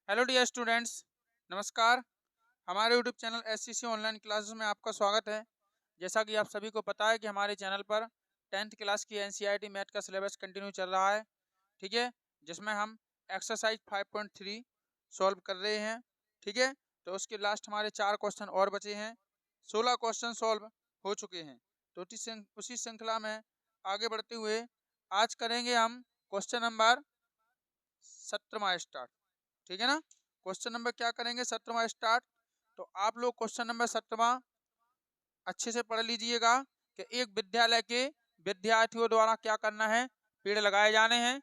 Hello dear students, नमस्कार। हमारे YouTube channel SCC online classes में आपका स्वागत है। जैसा कि आप सभी को पता है कि हमारे चैनल पर 10th क्लास की एनसीईआरटी मैथ का सिलेबस कंटिन्यू चल रहा है, ठीक है, जिसमें हम एक्सरसाइज 5.3 सॉल्व कर रहे हैं, ठीक है। तो उसके लास्ट हमारे 4 क्वेश्चन और बचे हैं। 16 क्वेश्चन सॉल्व हो चुके हैं। तो उसी श्रृंखला में आगे बढ़ते हुए आज करेंगे हम क्वेश्चन नंबर 17वां स्टार्ट, ठीक है ना। क्वेश्चन नंबर क्या करेंगे, 17वां स्टार्ट। तो आप लोग क्वेश्चन नंबर 17वां अच्छे से पढ़ लीजिएगा कि एक विद्यालय के विद्यार्थियों द्वारा क्या करना है, पेड़ लगाए जाने हैं।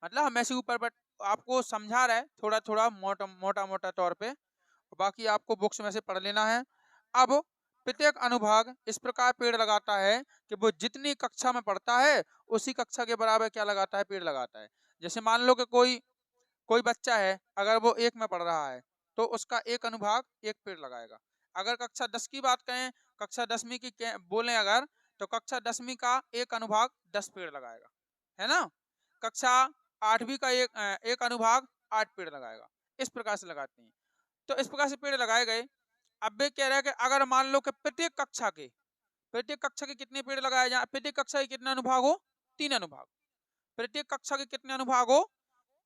मतलब हम ऐसे ऊपर पर आपको समझा रहे हैं थोड़ा थोड़ा मोटा मोटा तौर पे, बाकी आपको बुक्स में से पढ़ लेना है। अब प्रत्येक अनुभाग इस प्रकार पेड़ लगाता है कि वो जितनी कक्षा में पढ़ता है उसी कक्षा के बराबर क्या लगाता है, पेड़ लगाता है। जैसे मान लो कि कोई कोई बच्चा है, अगर वो 1 में पढ़ रहा है तो उसका एक अनुभाग एक पेड़ लगाएगा। अगर कक्षा 10 की बात करें, कक्षा 10वीं की बोलें अगर, तो कक्षा 10वीं का एक अनुभाग 10 पेड़ लगाएगा, है ना। कक्षा 8वीं का एक अनुभाग 8 पेड़ लगाएगा। इस प्रकार से लगाते हैं। तो इस प्रकार से पेड़ लगाए गए। अब वे कह रहा है कि अगर मान लो कि प्रत्येक कक्षा के कितने पेड़ लगाए जाए, प्रत्येक कक्षा के कितने अनुभाग हो, 3 अनुभाग। प्रत्येक कक्षा के कितने अनुभाग हो,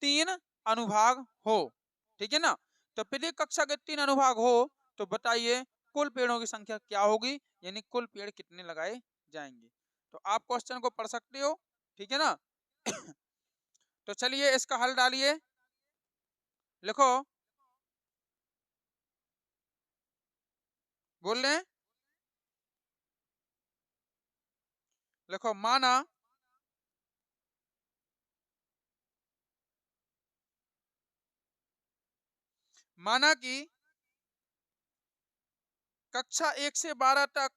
3 अनुभाग हो, ठीक है ना। तो प्रत्येक कक्षा के 3 अनुभाग हो तो बताइए कुल पेड़ों की संख्या क्या होगी, यानी कुल पेड़ कितने लगाए जाएंगे। तो आप क्वेश्चन को पढ़ सकते हो, ठीक है ना। तो चलिए इसका हल डालिए, लिखो, बोल रहे हैं, लिखो। माना कि कक्षा 1 से 12 तक,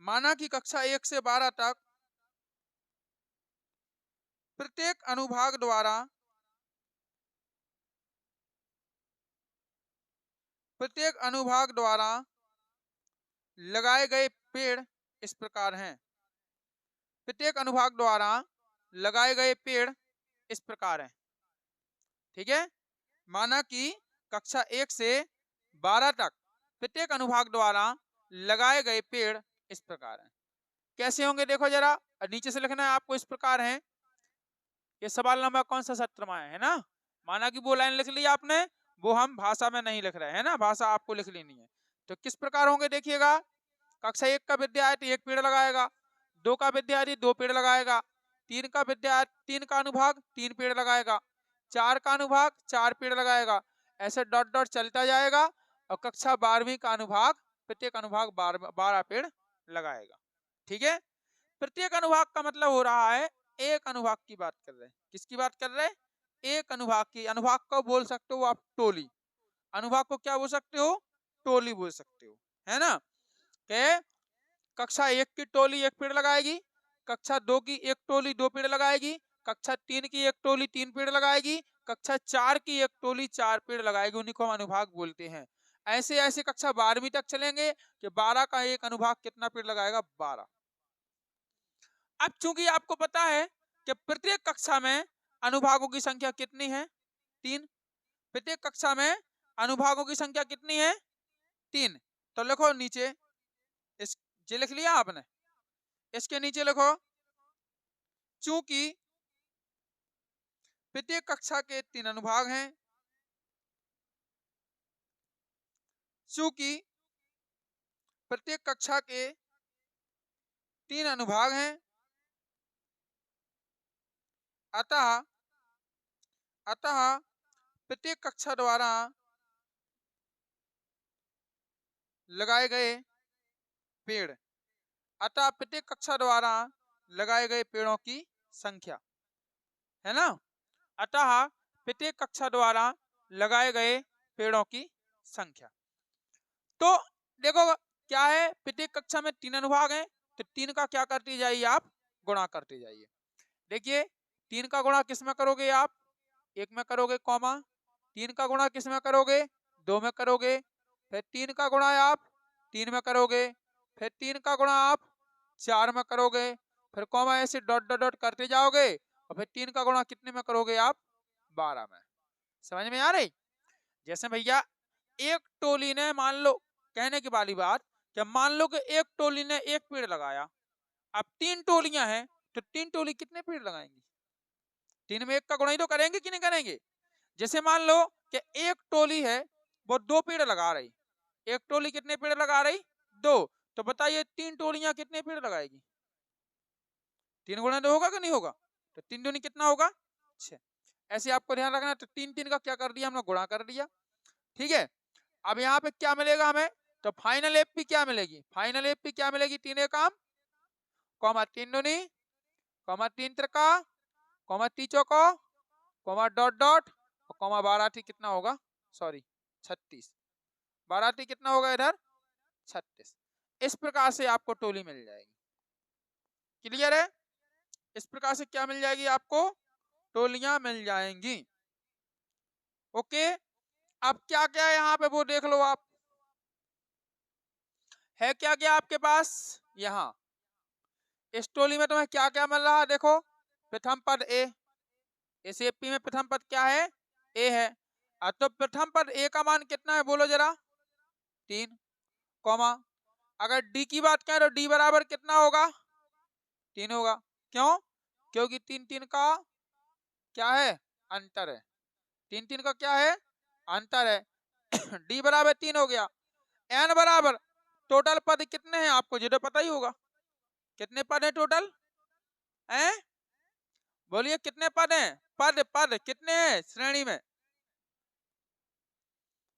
माना कि कक्षा 1 से 12 तक प्रत्येक अनुभाग द्वारा लगाए गए पेड़ इस प्रकार हैं। प्रत्येक अनुभाग द्वारा लगाए गए पेड़ इस प्रकार हैं, ठीक है। माना कि कक्षा 1 से 12 तक प्रत्येक अनुभाग द्वारा लगाए गए पेड़ इस प्रकार हैं। कैसे होंगे देखो जरा, नीचे से लिखना है आपको। इस प्रकार हैं। ये सवाल नंबर कौन सा 17वां है ना। माना कि वो लाइन लिख ली आपने, वो हम भाषा में नहीं लिख रहे हैं ना, भाषा आपको लिख लेनी है। तो किस प्रकार होंगे देखिएगा। कक्षा 1 का विद्यार्थी 1 पेड़ लगाएगा, 2 का विद्यार्थी 2 पेड़ लगाएगा, 3 का विद्यार्थी 3 का अनुभाग 3 पेड़ लगाएगा, 4 का अनुभाग 4 पेड़ लगाएगा। ऐसे डॉट डॉट चलता जाएगा और कक्षा 12वीं का अनुभाग प्रत्येक अनुभाग 12 पेड़ लगाएगा, ठीक है। प्रत्येक अनुभाग का मतलब हो रहा है एक अनुभाग की बात कर रहे हैं। किसकी बात कर रहे हैं, एक अनुभाग की। अनुभाग को बोल सकते हो आप टोली, अनुभाग को क्या बोल सकते हो, टोली बोल सकते हो, है ना। के कक्षा 1 की टोली 1 पेड़ लगाएगी, कक्षा 2 की एक टोली 2 पेड़ लगाएगी, कक्षा 3 की एक टोली 3 पेड़ लगाएगी, कक्षा 4 की एक टोली 4 पेड़ लगाएगी। उन्हीं को हम अनुभाग बोलते हैं। ऐसे ऐसे कक्षा 12वीं तक चलेंगे कि 12 का एक अनुभाग कितना पेड़ लगाएगा, 12। अब चूंकि आपको पता है कि प्रत्येक कक्षा में अनुभागों की संख्या कितनी है, 3। प्रत्येक कक्षा में अनुभागों की संख्या कितनी है, 3। तो लिखो नीचे, इस ये लिख लिया आपने, इसके नीचे लिखो, चूंकि प्रत्येक कक्षा के 3 अनुभाग हैं, चूंकि प्रत्येक कक्षा के 3 अनुभाग हैं, अतः अतः प्रत्येक कक्षा द्वारा लगाए गए पेड़, अतः प्रत्येक कक्षा द्वारा लगाए गए पेड़ों की संख्या, है ना। अतः प्रत्येक कक्षा द्वारा लगाए गए पेड़ों की संख्या। तो देखो क्या है, प्रत्येक कक्षा में 3 अनुभाग हैं, तो 3 का क्या करते जाइए आप, गुणा करते जाइए। देखिए 3 का गुणा किस में करोगे आप, 1 में करोगे कॉमा, 3 का गुणा किस में करोगे, 2 में करोगे, फिर 3 का गुणा आप 3 में करोगे, फिर 3 का गुणा आप 4 में करोगे, फिर कॉमा, ऐसे डॉट डॉट डॉट करते जाओगे और फिर 3 का गुणा कितने में करोगे आप, 12 में। समझ में आ रही? जैसे भैया एक टोली ने, मान लो, कहने की वाली बात, कि मान लो कि एक टोली ने एक पेड़ लगाया, अब 3 टोलियां हैं, तो 3 टोली कितने पेड़ लगाएंगी? 3 में 1 का गुणा ही तो करेंगे कि नहीं करेंगे? जैसे मान लो कि एक टोली है वो 2 पेड़ लगा रही, एक टोली कितने पेड़ लगा रही? 2। तो बताइए 3 टोलियां कितने पेड़ लगाएगी? 3 गुणा 2 होगा कि नहीं होगा? तो 3 दूनी कितना होगा? 6। ऐसे आपको ध्यान रखना। तो 3 3 का क्या कर दिया हमने? गुणा कर दिया। ठीक है, अब यहाँ पे क्या मिलेगा हमें? तो फाइनल एफपी क्या मिलेगी? फाइनल एफपी क्या मिलेगी? 3 एकम, कॉमा 3 दूनी, कॉमा 3 त्रिका, कॉमा 3 चौको, कॉमा डॉट डॉट, और कॉमा 12 थी कितना होगा? सॉरी 36। 12 थी कितना होगा इधर? 36। इस प्रकार से आपको टोली मिल जाएगी। क्लियर है? इस प्रकार से क्या मिल जाएगी आपको? टोलियां मिल जाएंगी। ओके, अब क्या क्या है यहाँ पे वो देख लो आप। है क्या क्या आपके पास यहाँ? इस टोली में तुम्हें क्या क्या मिल रहा है? देखो, प्रथम पद ए, इस एपी में प्रथम पद क्या है? ए है। तो प्रथम पद ए का मान कितना है बोलो जरा? 3, कॉमा, अगर डी की बात करें तो डी बराबर कितना होगा? 3 होगा। क्यों? क्योंकि 3 3 का क्या है? अंतर है। 3 3 का क्या है? अंतर है। डी बराबर 3 हो गया। एन बराबर, टोटल पद कितने हैं आपको जो तो पता ही होगा। कितने पद हैं टोटल? हैं? बोलिए कितने पद हैं? पद पद कितने हैं श्रेणी में?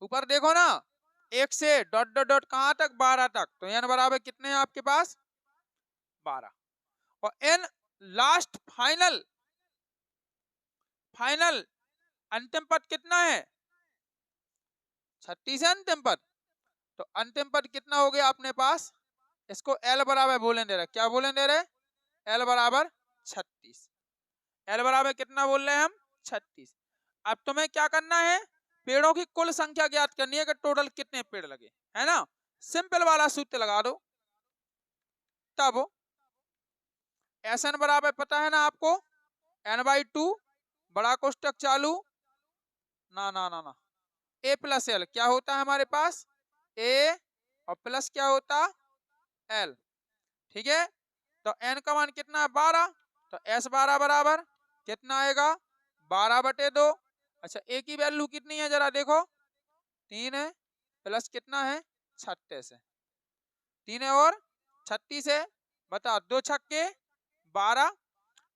ऊपर देखो ना, 1 से डॉट डॉट डॉट कहां तक? 12 तक। तो एन बराबर कितने हैं आपके पास? 12। और एन लास्ट फाइनल, फाइनल अंतिम पद कितना है? 36 है अंतिम पद। तो अंतिम पद कितना हो गया अपने पास? इसको एल बराबर बोलने दे रहे। क्या बोलने दे रहे? एल बराबर 36। एल बराबर कितना बोल रहे हैं हम? 36। अब तुम्हें क्या करना है? पेड़ों की कुल संख्या ज्ञात करनी है कि टोटल कितने पेड़ लगे, है ना? सिंपल वाला सूत्र लगा दो। तब एस एन बराबर पता है ना आपको? n/2, बड़ा कोष्टक चालू, ना ना ना ना, ए प्लस एल क्या होता है हमारे पास? ए और प्लस क्या होता? एल। ठीक है, तो एन का मान कितना है? 12। तो एस 12 बराबर कितना आएगा? 12/2। अच्छा, ए की वैल्यू कितनी है जरा देखो? 3 है, प्लस कितना है? 36 है। 3 है और 36 है। बता, 2 छक्के 12।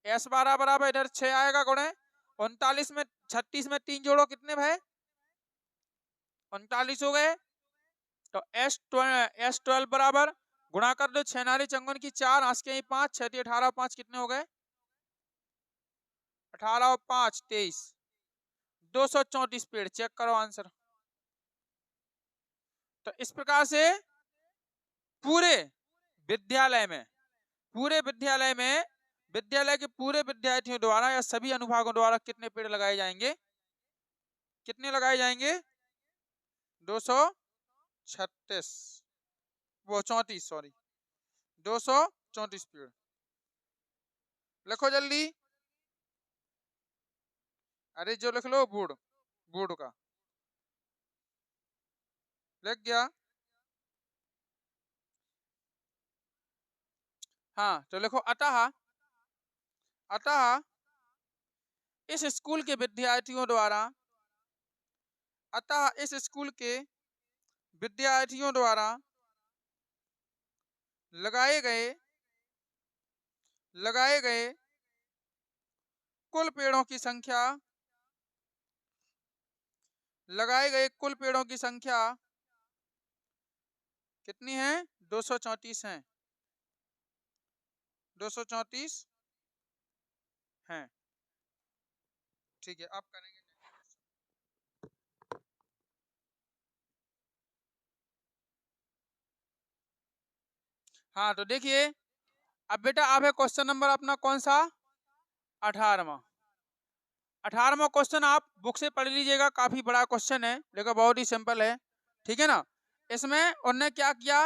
एस 12 बराबर इधर 6 आएगा गुणे 39 में, 36 में 3 जोड़ो कितने भाई? 39 हो गए। तो S12 बराबर गुणा कर दो 6 नारी चंगन की 4, आंस के 5, 6 18, 5 कितने हो गए? 18 और 5 23। 234 पेड़। चेक करो आंसर। तो इस प्रकार से पूरे विद्यालय में, पूरे विद्यालय में, विद्यालय के पूरे विद्यार्थियों द्वारा या सभी अनुभागों द्वारा कितने पेड़ लगाए जाएंगे? कितने लगाए जाएंगे? 236, वो 34, सॉरी 234 पेड़। लिखो जल्दी। अरे जो लिख लो बोर्ड, बोर्ड का लिख गया? हाँ तो लिखो, अतः अतः इस स्कूल के विद्यार्थियों द्वारा, अतः इस स्कूल के विद्यार्थियों द्वारा लगाए गए कुल पेड़ों की संख्या, लगाए गए कुल पेड़ों की संख्या कितनी है? 234 है। 234 हैं। ठीक है, अब करेंगे। हाँ तो देखिए, अब बेटा आप है क्वेश्चन नंबर अपना कौन सा? 18वां। 18वां क्वेश्चन आप बुक से पढ़ लीजिएगा, काफी बड़ा क्वेश्चन है लेकिन बहुत ही सिंपल है। ठीक है ना? इसमें उन्होंने क्या किया?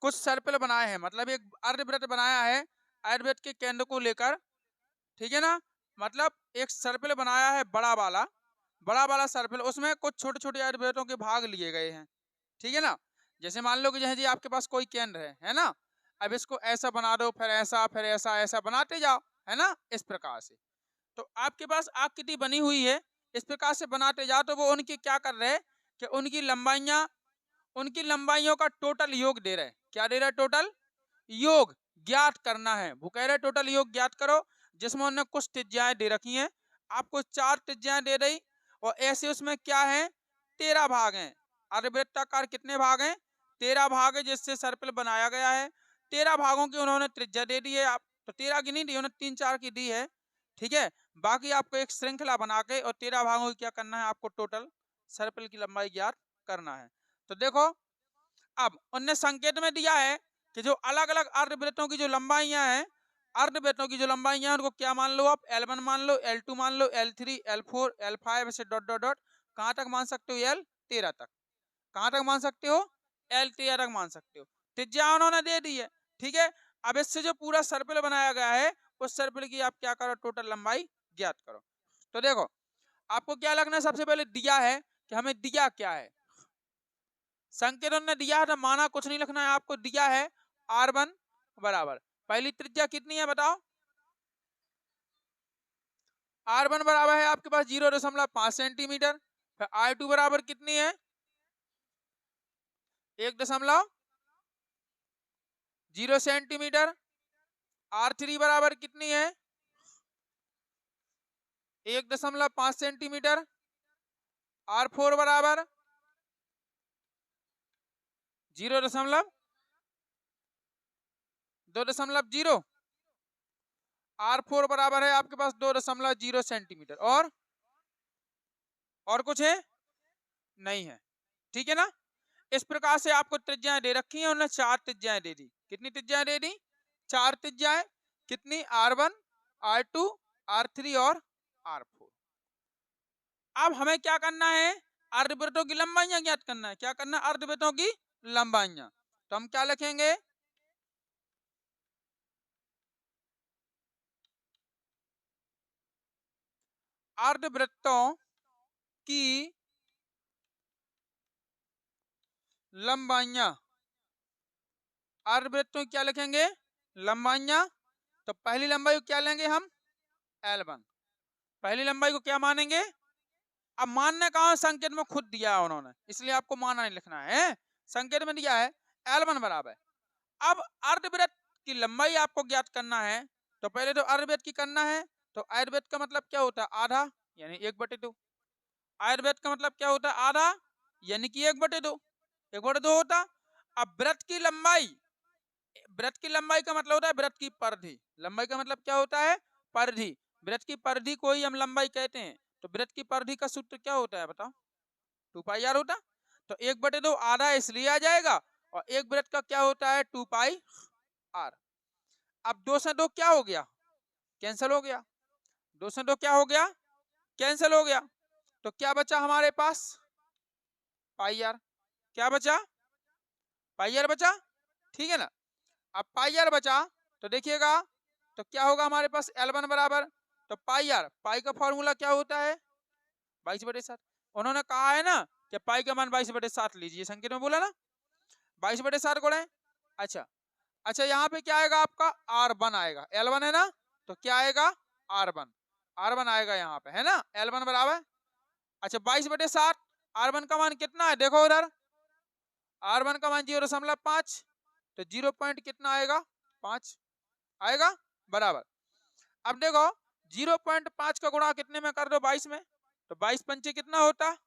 कुछ सर्कल बनाए हैं, मतलब एक अर्धवृत्त बनाया है अर्धवृत्त के केंद्र को लेकर। ठीक है ना? मतलब एक सर्कल बनाया है बड़ा वाला, बड़ा वाला सर्पिल, उसमें कुछ छोटे छोटे आयुर्वेदों के भाग लिए गए हैं, ठीक है ना। जैसे मान लो कि जैसे जी आपके पास कोई केंद्र है ना, अब इसको ऐसा बना दो, फिर ऐसा, फिर ऐसा, ऐसा बनाते जाओ, है ना, इस प्रकार से। तो आपके पास आकृति बनी हुई है, इस प्रकार से बनाते जाओ, तो वो उनकी क्या कर रहे हैं कि उनकी लंबाइयों का टोटल योग दे रहे हैं। क्या दे रहा है? टोटल योग ज्ञात करना है। वो कह रहे टोटल योग ज्ञात करो, जिसमें उन्होंने कुछ त्रिज्याएं दे रखी हैं, आपको 4 त्रिज्याएं दे रही, और ऐसे उसमें क्या है, 13 भाग हैं। अर्धवृत्ताकार कितने भाग हैं? 13 भाग है, जिससे सर्पिल बनाया गया है। 13 भागों की उन्होंने त्रिज्या दे दी है। आप तो 13 की नहीं दी, उन्होंने 3-4 की दी है, ठीक है। बाकी आपको एक श्रृंखला बना के और 13 भागों की क्या करना है, आपको टोटल सर्पिल की लंबाई ज्ञात करना है। तो देखो, अब उनने संकेत में दिया है कि जो अलग अलग अर्धवृत्तों की जो लंबाइयां हैं, अर्धवृत्तों की जो लंबाइयां हैं, उनको क्या मान लो आप, L1 मान लो, L2 मान लो, L3, L4, L5 ऐसे डॉट डॉट डॉट, कहां तक मान सकते हो? L13 तक। कहां तक मान सकते हो? L13 तक मान सकते हो। त्रिज्या उन्होंने दे दी है, ठीक है। अब इससे जो पूरा सर्पिल बनाया गया है, उस सर्पिल की आप क्या करो, टोटल लंबाई ज्ञात करो। तो देखो, आपको क्या लगना है, सबसे पहले दिया है कि हमें दिया क्या है, संकेत उन्होंने दिया है, तो माना कुछ नहीं लिखना है आपको, दिया है R1 बराबर, पहली त्रिज्या कितनी है बताओ? R1 बराबर है आपके पास 0.5 सेंटीमीटर। फिर R2 बराबर कितनी है? 1.0 सेंटीमीटर। R3 बराबर कितनी है? 1.5 सेंटीमीटर। R4 बराबर 0.2 R4 बराबर है आपके पास 2.0 सेंटीमीटर। और कुछ है? नहीं है, ठीक है ना। इस प्रकार से आपको त्रिज्याएं दे रखी हैं, उन्होंने 4 त्रिज्याएं दे दी। कितनी त्रिज्याएं दे दी? 4 त्रिज्याएं। कितनी? R1, R2, R3 और R4। अब हमें क्या करना है? अर्धवृत्तों की लंबाइयां ज्ञात करना है। क्या करना है? अर्धवृत्तों की लंबाइयां। तो हम क्या लिखेंगे? अर्धवृत्तों की लंबाइयां। अर्धवृत्तों क्या लिखेंगे? लंबाइयां। तो पहली लंबाई को क्या लेंगे हम? L1। पहली लंबाई को क्या मानेंगे? अब मानने का संकेत में खुद दिया है उन्होंने, इसलिए आपको माना नहीं लिखना है, संकेत में दिया है L1 बराबर। अब अर्धवृत्त की लंबाई आपको ज्ञात करना है, तो पहले तो अर्धवृत्त की करना है। तो अर्धवृत्त का मतलब क्या होता है? आधा, यानी 1/2। अर्धवृत्त का मतलब क्या होता है? आधा, यानी कि 1/2। 1/2 होता। अब वृत्त की लंबाई, वृत्त की लंबाई का मतलब होता है वृत्त की परिधि। लंबाई का मतलब क्या होता है? परिधि। वृत्त की परिधि को ही हम लंबाई कहते हैं। तो वृत्त की परिधि का सूत्र क्या होता है बताओ? 2πr होता। तो 1/2 आधा इसलिए आ जाएगा, और एक वृत्त का क्या होता है? 2πr। अब 2 से 2 क्या हो गया? कैंसिल हो गया। 2 से 2 क्या हो गया? कैंसिल हो गया। तो क्या बचा हमारे पास? πr। क्या बचा? πr बचा, ठीक है ना। अब πr बचा, तो देखिएगा, तो क्या होगा हमारे पास? L1 बराबर, तो πr, पाई का फॉर्मूला क्या होता है? 22/7। उन्होंने कहा है ना कि पाई का मान 22/7 लीजिए, संकेत में बोला ना 22/7 गुणे। अच्छा, अच्छा, यहाँ पे क्या आएगा आपका? R1 आएगा। L1 है ना, तो क्या आएगा? R1। R1 आएगा यहाँ पे, है ना, L1 बराबर। अच्छा, 22/7, R1 का मान कितना है? देखो उधर, R1 का मान 0.5, तो 0 पॉइंट कितना आएगा? 5 आएगा, बराबर। अब देखो, 0.5 का गुणा कितने में कर दो? 22 में। तो 22 पंचे कितना होता?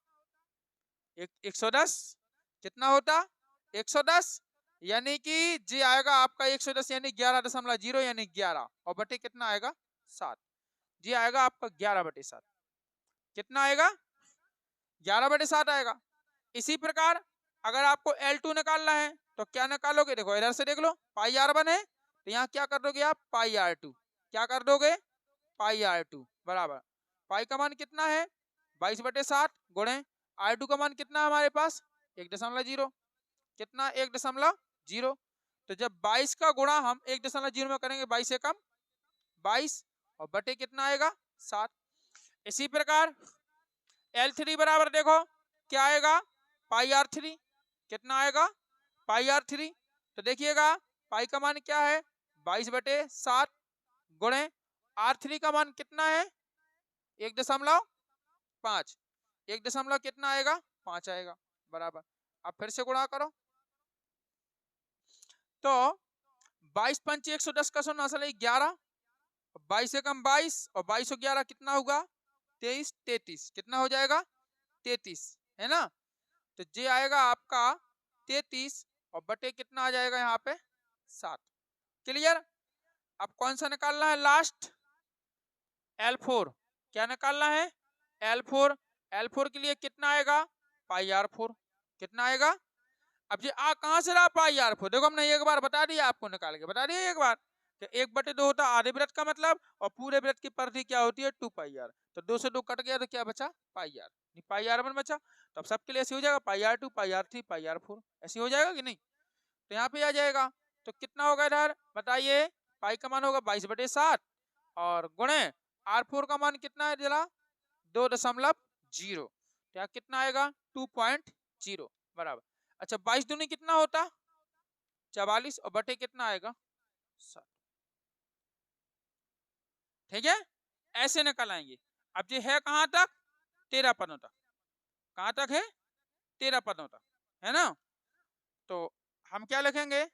110। कितना होता? 110, यानी कि जी आएगा आपका 110, यानी 11.0, यानी 11, और बटे कितना आएगा? 7। जी आएगा आपका 11/7। कितना आएगा? 11/7 आएगा। इसी प्रकार अगर आपको L2 निकालना है, तो क्या निकालोगे? देखो इधर से देख लो, πr1 है, तो यहाँ क्या कर दोगे आप? πr2। क्या कर दोगे? πr2 बराबर, पाई का मान कितना है? 22/7 गुणे R2 का मान कितना है हमारे पास? 1.0। कितना? 1.0। तो जब 22 का गुणा हम 1.0 में करेंगे, 22 से कम 22, और बटे कितना आएगा? 7। इसी प्रकार L3 बराबर देखो क्या आएगा, पाई आर थ्री। कितना आएगा, पाई आर थ्री। तो देखिएगा पाई का मान क्या है, 22/7 गुणे आर थ्री का मान कितना है, 1.5। 1 कितना आएगा, 5 आएगा बराबर। अब फिर से गुणा करो तो 22 पंच 110 का 100 असल 11, 22 से कम 22 और 22 और 11 कितना होगा, 23, 33 कितना हो जाएगा, 33 है ना। तो ये आएगा आपका 33 और बटे कितना आ जाएगा यहाँ पे 7। क्लियर। अब कौन सा निकालना है लास्ट, L4। क्या निकालना है, L4। L4 के लिए कितना आएगा, पाई आर 4। कितना आएगा, अब ये आ कहां से रहा, पाई आर 4। देखो हमने एक बार बता दिया आपको, निकाल के बता दिया एक बार कि 1/2 होता है आधे वृत्त का मतलब, और पूरे वृत्त की परिधि क्या होती है 2 पाई आर। तो 2 से 2 कट गया तो क्या बचा, पाई आर। पाई आर 1 बचा। तो अब सबके लिए ऐसे हो जाएगा, pi r 2, pi r 3, pi r 4 ऐसे हो जाएगा कि नहीं। तो यहाँ पे आ जाएगा। तो कितना होगा इधर बताइए, पाई का मान होगा 22/7 और गुणे आर 4 का मान कितना है जरा, 2.0। क्या कितना आएगा, 2.0 बराबर। अच्छा 22 दूनी कितना होता, 44 और बटे कितना आएगा 7। ठीक है, ऐसे निकल आएंगे। अब ये है कहां तक, 13 पदों तक। कहां तक है, 13 पदों तक है ना। तो हम क्या लिखेंगे,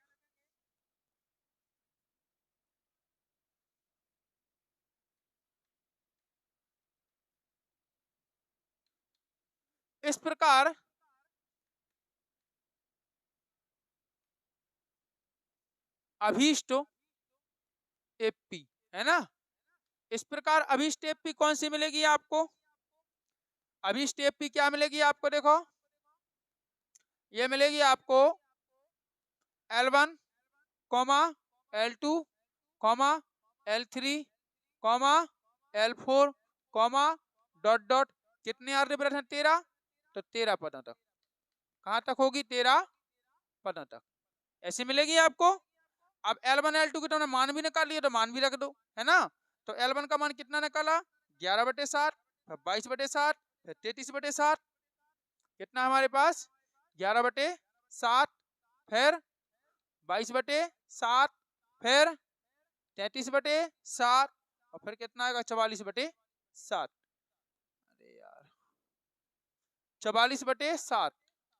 इस प्रकार अभीष्ट एपी है ना। इस प्रकार अभीष्ट एपी कौन सी मिलेगी आपको, अभीष्ट एपी क्या मिलेगी आपको, देखो ये मिलेगी आपको L1 comma L2 comma L3 comma L4 comma dot dot कितने आर्य वृत्त हैं, 13। तो 13 पदों तक। कहां तक होगी, 13 पदों तक ऐसे मिलेगी आपको। अब L1 L2 के तुमने मान भी निकाल लिया तो मान भी रख दो है ना। तो L1 का मान कितना निकाला, 11/7, फिर 22/7, फिर 33/7। कितना हमारे पास, 11/7, फिर 22/7, फिर 33/7 और फिर कितना आएगा 44/7। अरे यार 44/7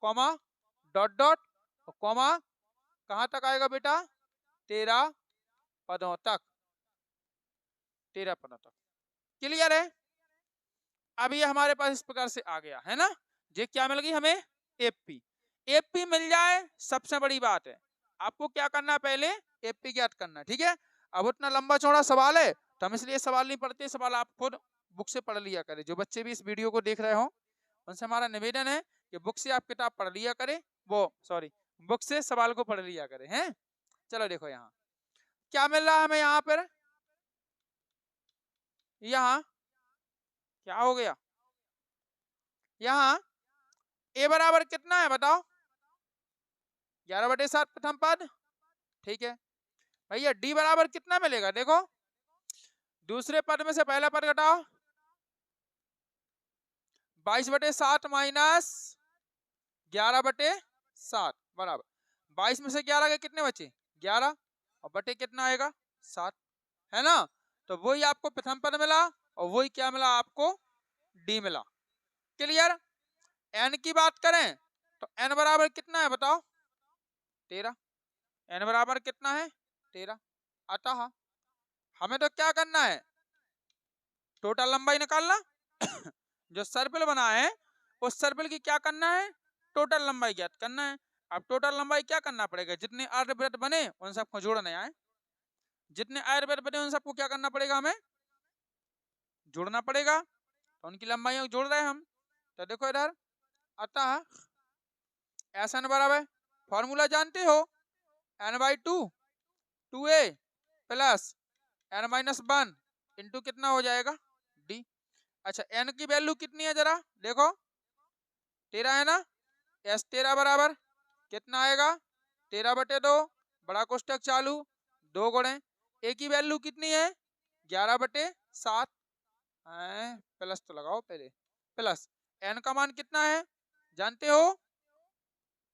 कॉमा डॉट डॉट और कॉमा कहां तक आएगा बेटा, 13 पदों तक। 13 पदों तक क्लियर है। अब ये हमारे पास इस प्रकार से आ गया है ना। ये क्या मिल गई हमें, एपी। एपी मिल जाए सबसे बड़ी बात है, आपको क्या करना है, पहले एपी ज्ञात करना है। ठीक है, अब उतना लंबा चौड़ा सवाल है तो हम इसलिए सवाल नहीं पढ़ते, सवाल आप खुद बुक से पढ़ लिया करें। जो बच्चे भी इस वीडियो को देख रहे हो उनसे हमारा निवेदन है कि बुक से आप किताब पढ़ लिया करें, वो सॉरी बुक से सवाल को पढ़ लिया करें हैं। चलो देखो यहाँ क्या मिल रहा है हमें, यहाँ पर यहाँ क्या हो गया, यहाँ ए बराबर कितना है बताओ, 11/7 प्रथम पद। ठीक है भैया, डी बराबर कितना मिलेगा, देखो दूसरे पद में से पहला पद घटाओ, 22/7 माइनस 11/7 बराबर 22 में से 11 के कितने बचे, 11 और बटे कितना आएगा 7 है ना। तो वही आपको प्रथम पद मिला और वही क्या मिला आपको, डी मिला। क्लियर। एन की बात करें तो एन बराबर कितना है बताओ, 13। एन बराबर कितना है, 13। अतः हमें तो क्या करना है, टोटल लंबाई निकालना जो सर्पिल बना है उस सर्पिल की क्या करना है, टोटल लंबाई ज्ञात करना है। अब टोटल लंबाई क्या करना पड़ेगा, जितने आर्यवृत्त बने उन सबको जोड़ना है। जितने आर्यवृत्त बने उन सबको क्या करना पड़ेगा, हमें जोड़ना पड़ेगा। तो उनकी लंबाई जोड़ रहे हैं हम। तो देखो इधर, अतः एस एन बराबर फॉर्मूला जानते हो, n/2 2a plus n-1 into कितना हो जाएगा d। अच्छा n की वैल्यू कितनी है जरा देखो, 13 है ना। एस 13 बराबर कितना आएगा, 13/2 बड़ा कोष्टक चालू 2 गुणे ए की वैल्यू कितनी है, 11/7 प्लस तो लगाओ पहले, प्लस एन का मान कितना है जानते हो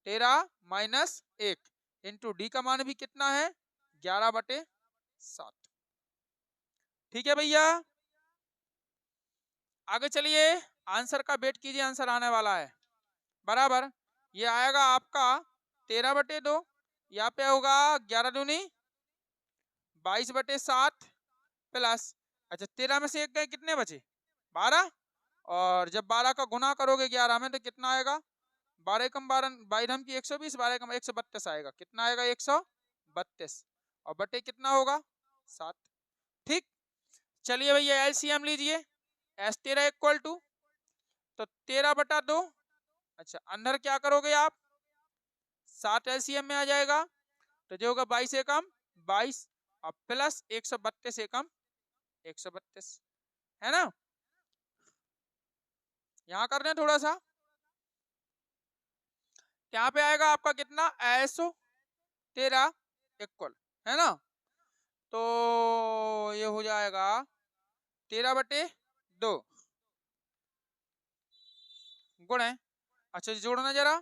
13 माइनस 1 इंटू डी का मान भी कितना है 11/7। ठीक है भैया, आगे चलिए आंसर का वेट कीजिए, आंसर आने वाला है बराबर। ये आएगा आपका 13/2, यहाँ पे होगा 11 दूनी 22/7 प्लस, अच्छा 13 में से एक गए कितने बचे 12, और जब 12 का गुना करोगे 11 में तो कितना आएगा 12 कम 12 22 की 120, 12 कम 132 आएगा, कितना आएगा 132, और बटे कितना होगा 7। ठीक, चलिए भैया एलसीएम लीजिए, एस 13 इक्वल टू तो 13/2, अच्छा अंदर क्या करोगे आप 7 एलसीएम में आ जाएगा, तो जो होगा 22 एकम 22 और प्लस 132 एकम 132, है ना। यहाँ कर रहे हैं थोड़ा सा, यहाँ पे आएगा आपका कितना एसो 13 इक्वल, है ना, तो ये हो जाएगा 13/2 गुणे, अच्छा जोड़ना जरा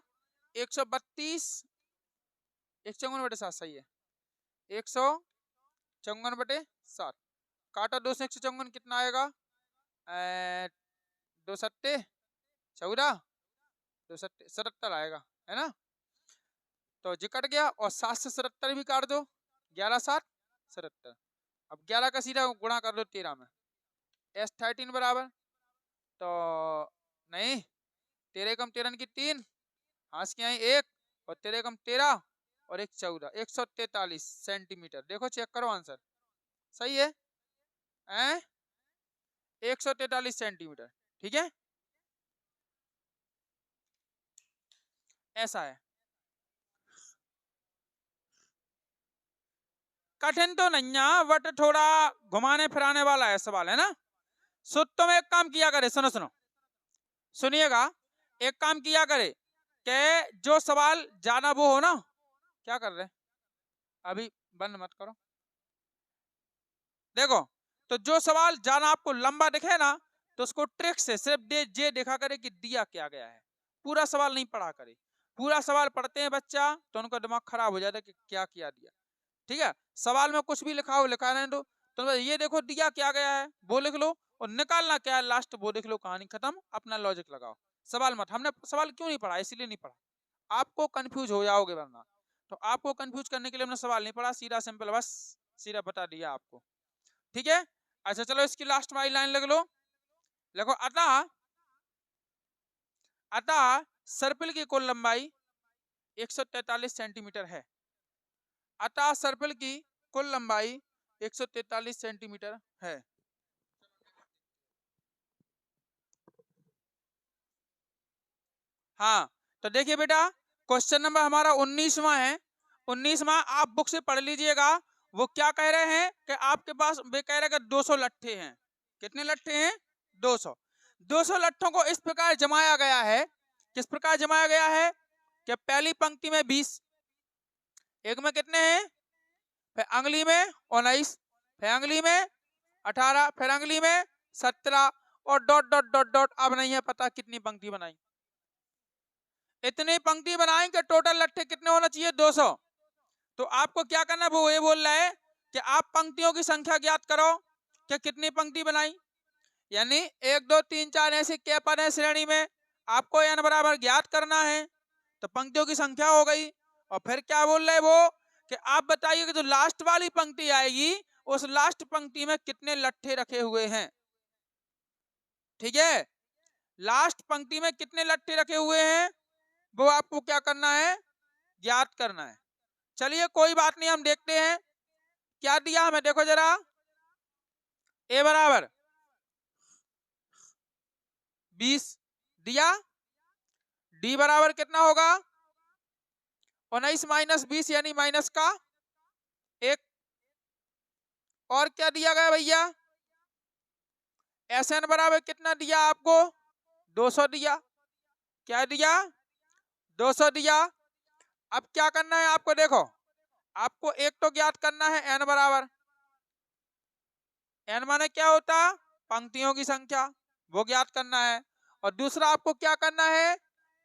132 154/7 सही है 154/7 काटा 2 से 154 कितना आएगा 2 सत्ते 14 2 सत्ते 77 आएगा, है ना। तो जी कट गया और 7 से 77 भी काट दो 11 7 77, अब 11 का सीधा गुणा कर दो 13 में एस 13 बराबर, तो नहीं 13 कम 13 की 3 हाथ के आई 1 और 13 कम 13 और 1 14 143 सेंटीमीटर, देखो चेक करो आंसर सही है 143 सेंटीमीटर। ठीक है, ऐसा है, कठिन तो नहीं है बट थोड़ा घुमाने फिराने वाला है सवाल, है ना। सो तुम एक काम किया करे, सुनो सुनो सुनिएगा, एक काम किया करे कि जो सवाल जाना वो हो ना, क्या कर रहे अभी बंद मत करो, देखो तो जो सवाल जाना आपको लंबा दिखे ना तो उसको ट्रिक से सिर्फ जे देखा करे कि दिया क्या गया है, पूरा सवाल नहीं पढ़ा करे, पूरा सवाल पढ़ते हैं बच्चा तो उनका दिमाग खराब हो जाता है कि क्या किया दिया। ठीक है, सवाल में कुछ भी लिखा हो लिखा नहीं तो ये देखो दिया क्या गया है वो लिख लो और निकालना क्या है लास्ट वो देख लो, कहानी खत्म, अपना लॉजिक लगाओ, सवाल मत, हमने सवाल क्यों नहीं पढ़ा इसीलिए नहीं पढ़ा, आपको कंफ्यूज हो जाओगे वरना, तो आपको कंफ्यूज करने के लिए हमने सवाल नहीं पढ़ा, सीधा सिंपल बस सीधा बता दिया आपको। ठीक है, अच्छा चलो इसकी लास्ट वाली लाइन लिख लो, देखो अतः अतः सर्पिल की कुल लंबाई 143 सेंटीमीटर है, अतः सर्पिल की कुल लंबाई 143 सेंटीमीटर है। हाँ तो देखिए बेटा क्वेश्चन नंबर हमारा 19वां है, 19वां आप बुक से पढ़ लीजिएगा, वो क्या कह रहे हैं कि आपके पास वे कह रहे हैं कि 200 लट्ठे हैं, कितने लट्ठे हैं 200, 200 लट्ठों को इस प्रकार जमाया गया है, किस प्रकार जमाया गया है कि पहली पंक्ति में 20, एक में कितने हैं फिर अंगली में 19, फिर अंगली में 18, फिर अंगली में 17 और डॉट डॉट डॉट डॉट, अब नहीं है पता कितनी पंक्ति बनाई, इतनी पंक्ति बनाई कि टोटल लट्ठे कितने होना चाहिए 200। तो आपको क्या करना, वो ये बोल रहा है कि आप पंक्तियों की संख्या ज्ञात करो कि कितनी पंक्ति बनाई, यानी 1 2 3 4 ऐसे क्या पद है श्रेणी में, आपको n बराबर ज्ञात करना है, तो पंक्तियों की संख्या हो गई, और फिर क्या बोल रहे वो कि आप बताइए कि जो लास्ट वाली पंक्ति आएगी उस लास्ट पंक्ति में कितने लट्ठे रखे हुए हैं। ठीक है, लास्ट पंक्ति में कितने लट्ठे रखे हुए हैं वो आपको क्या करना है ज्ञात करना है। चलिए कोई बात नहीं, हम देखते हैं क्या दिया हमें, देखो जरा ए बराबर 20 दिया, डी बराबर कितना होगा 19 माइनस 20 यानी माइनस का 1, और क्या दिया गया भैया एस एन बराबर कितना दिया आपको 200 दिया, क्या दिया 200 दिया। अब क्या करना है आपको, देखो आपको एक तो ज्ञात करना है एन बराबर, एन माने क्या होता पंक्तियों की संख्या, वो ज्ञात करना है, और दूसरा आपको क्या करना है,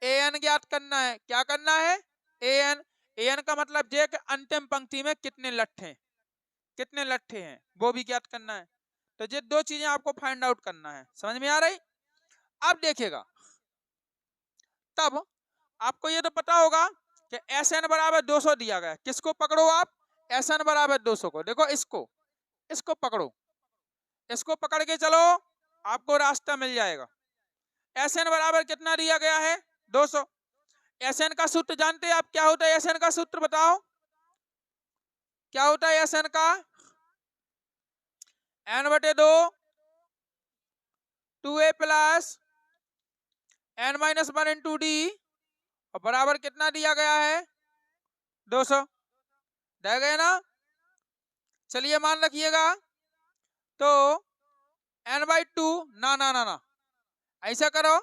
an ज्ञात करना है। क्या करना है, an का मतलब जे के अंतिम पंक्ति में कितने लट्ठे हैं वो भी ज्ञात करना है। तो ये दो चीजें आपको फाइंड आउट करना है। समझ में आ रही। अब देखिएगा, तब आपको ये तो पता होगा कि Sn बराबर 200 दिया गया। किसको पकड़ो आप, Sn बराबर 200 को। देखो इसको पकड़ो, इसको पकड़ के चलो, आपको रास्ता मिल जाएगा। Sn बराबर कितना दिया गया है, 200। Sn का सूत्र जानते हैं आप, क्या होता है Sn का सूत्र, बताओ क्या होता है Sn का, n/2 2a plus n-1 into D, और बराबर कितना दिया गया है, 200। दे गए ना। चलिए मान रखिएगा, तो n/2 ना ऐसा करो,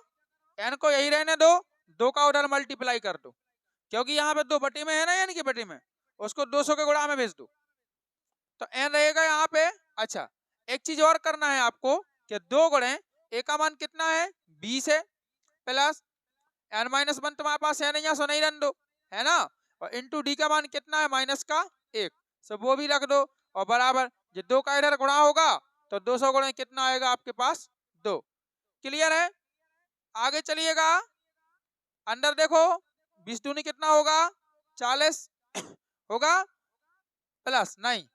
n को यही रहने दो, 2 का उधर मल्टीप्लाई कर दो, क्योंकि यहाँ पे 2 बटे में है ना, यानी कि बटे में, उसको 200 के गुणा में भेज दो, तो n रहेगा यहाँ पे। अच्छा, एक चीज और करना है आपको कि 2 गुणे a का मान कितना है, 20 है, प्लस n-1 तुम्हारे पास है नहीं, यहाँ सो नहीं रन दो, है ना, और इंटू डी का मान कितना है, -1, सब वो भी रख दो, और बराबर जो 2 का इधर गुणा होगा तो 200 गुणे कितना आएगा आपके पास, 2। क्लियर है। आगे चलिएगा, अंदर देखो, 20 दूनी कितना होगा, 40 होगा, प्लस नहीं।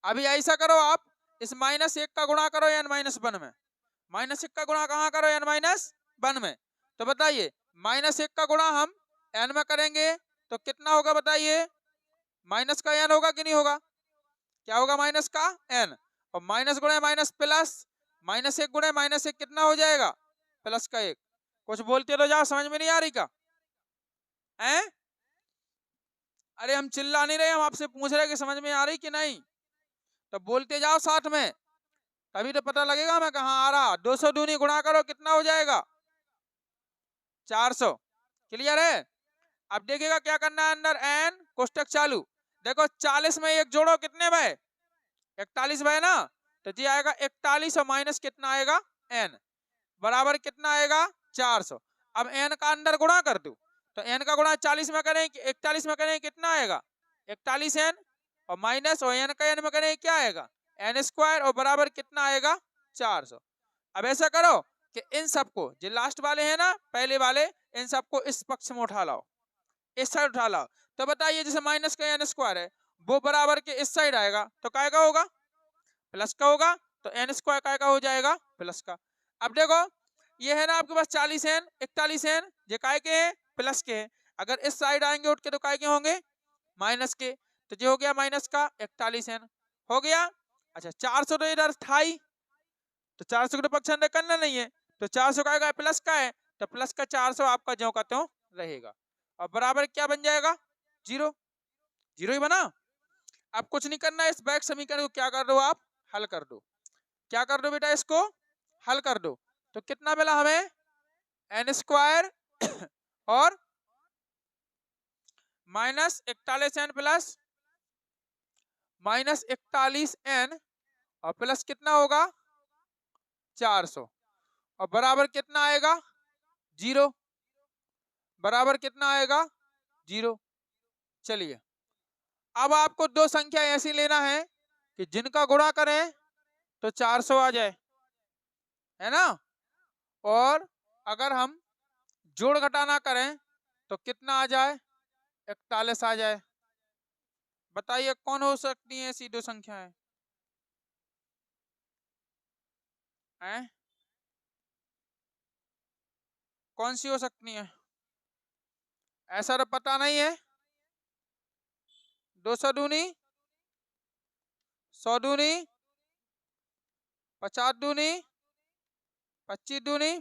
अभी ऐसा करो आप, इस -1 का गुणा करो n-1 में, -1 का गुणा कहाँ करो, n-1 में। तो बताइए, -1 का गुणा हम n में करेंगे तो कितना होगा, बताइए, माइनस का n होगा कि नहीं होगा, क्या होगा, माइनस का n, और माइनस गुणे माइनस प्लस, -1 गुणे -1 कितना हो जाएगा, प्लस का 1। कुछ बोलते तो जाओ, समझ में नहीं आ रही का हैं? अरे हम चिल्ला नहीं रहे, हम आपसे पूछ रहे कि समझ में आ रही कि नहीं, तो बोलते जाओ साथ में, तभी तो पता लगेगा मैं कहाँ आ रहा। 200 दूनी गुणा करो, कितना हो जाएगा, 400। क्लियर है। अब देखिएगा क्या करना है, अंदर n कोष्टक चालू। देखो 40 में एक जोड़ो, कितने भाई, 41 भाई ना, तो जी आएगा 41, और माइनस कितना आएगा, n, बराबर कितना आएगा, 400। अब n का अंदर गुणा कर दो, तो n का गुणा 40 में करें, 41 में करें, कितना आएगा, 41n, और माइनस, और n का n में करें क्या आएगा, n², और बराबर कितना आएगा, 400। अब ऐसा करो कि इन सबको, जो लास्ट वाले हैं ना, पहले वाले, इन सबको इस पक्ष में उठा लाओ, इस साइड उठा लाओ। तो बताइए, जैसे माइनस का n² है, वो बराबर के इस साइड आएगा, तो काय का होगा, प्लस का होगा, तो n² काय का हो जाएगा, प्लस का। अब देखो, ये है ना आपके पास 40n 41n, ये काय के हैं, प्लस के हैं। अगर इस साइड आएंगे उठ के तो काय के होंगे, माइनस के, तो ये हो गया माइनस का 41n हो गया। अच्छा, 400 तो इधर था ही, तो 400 को तो पक्ष अंदर करना नहीं है, तो 400 का आएगा, प्लस का है, तो प्लस का 400 आपका ज्यों का त्यों रहेगा, और बराबर क्या बन जाएगा, 0, 0 ही बना। अब कुछ नहीं करना है, इस बैक समीकरण को क्या कर दो आप, हल कर दो। क्या कर दो बेटा, इसको हल कर दो, तो कितना मिला हमें, n² और -41n प्लस -41n, और प्लस कितना होगा, 400, और बराबर कितना आएगा, 0, बराबर कितना आएगा, 0। चलिए, अब आपको दो संख्या ऐसी लेना है कि जिनका गुणा करें तो 400 आ जाए, है ना, और अगर हम जोड़ घटाना करें तो कितना आ जाए, 41 आ जाए। बताइए कौन हो सकती है ऐसी दो संख्याएं, हैं? कौन सी हो सकती है, ऐसा तो पता नहीं है। 200 दूनी 100 दूनी 50 दूनी 25 दूनी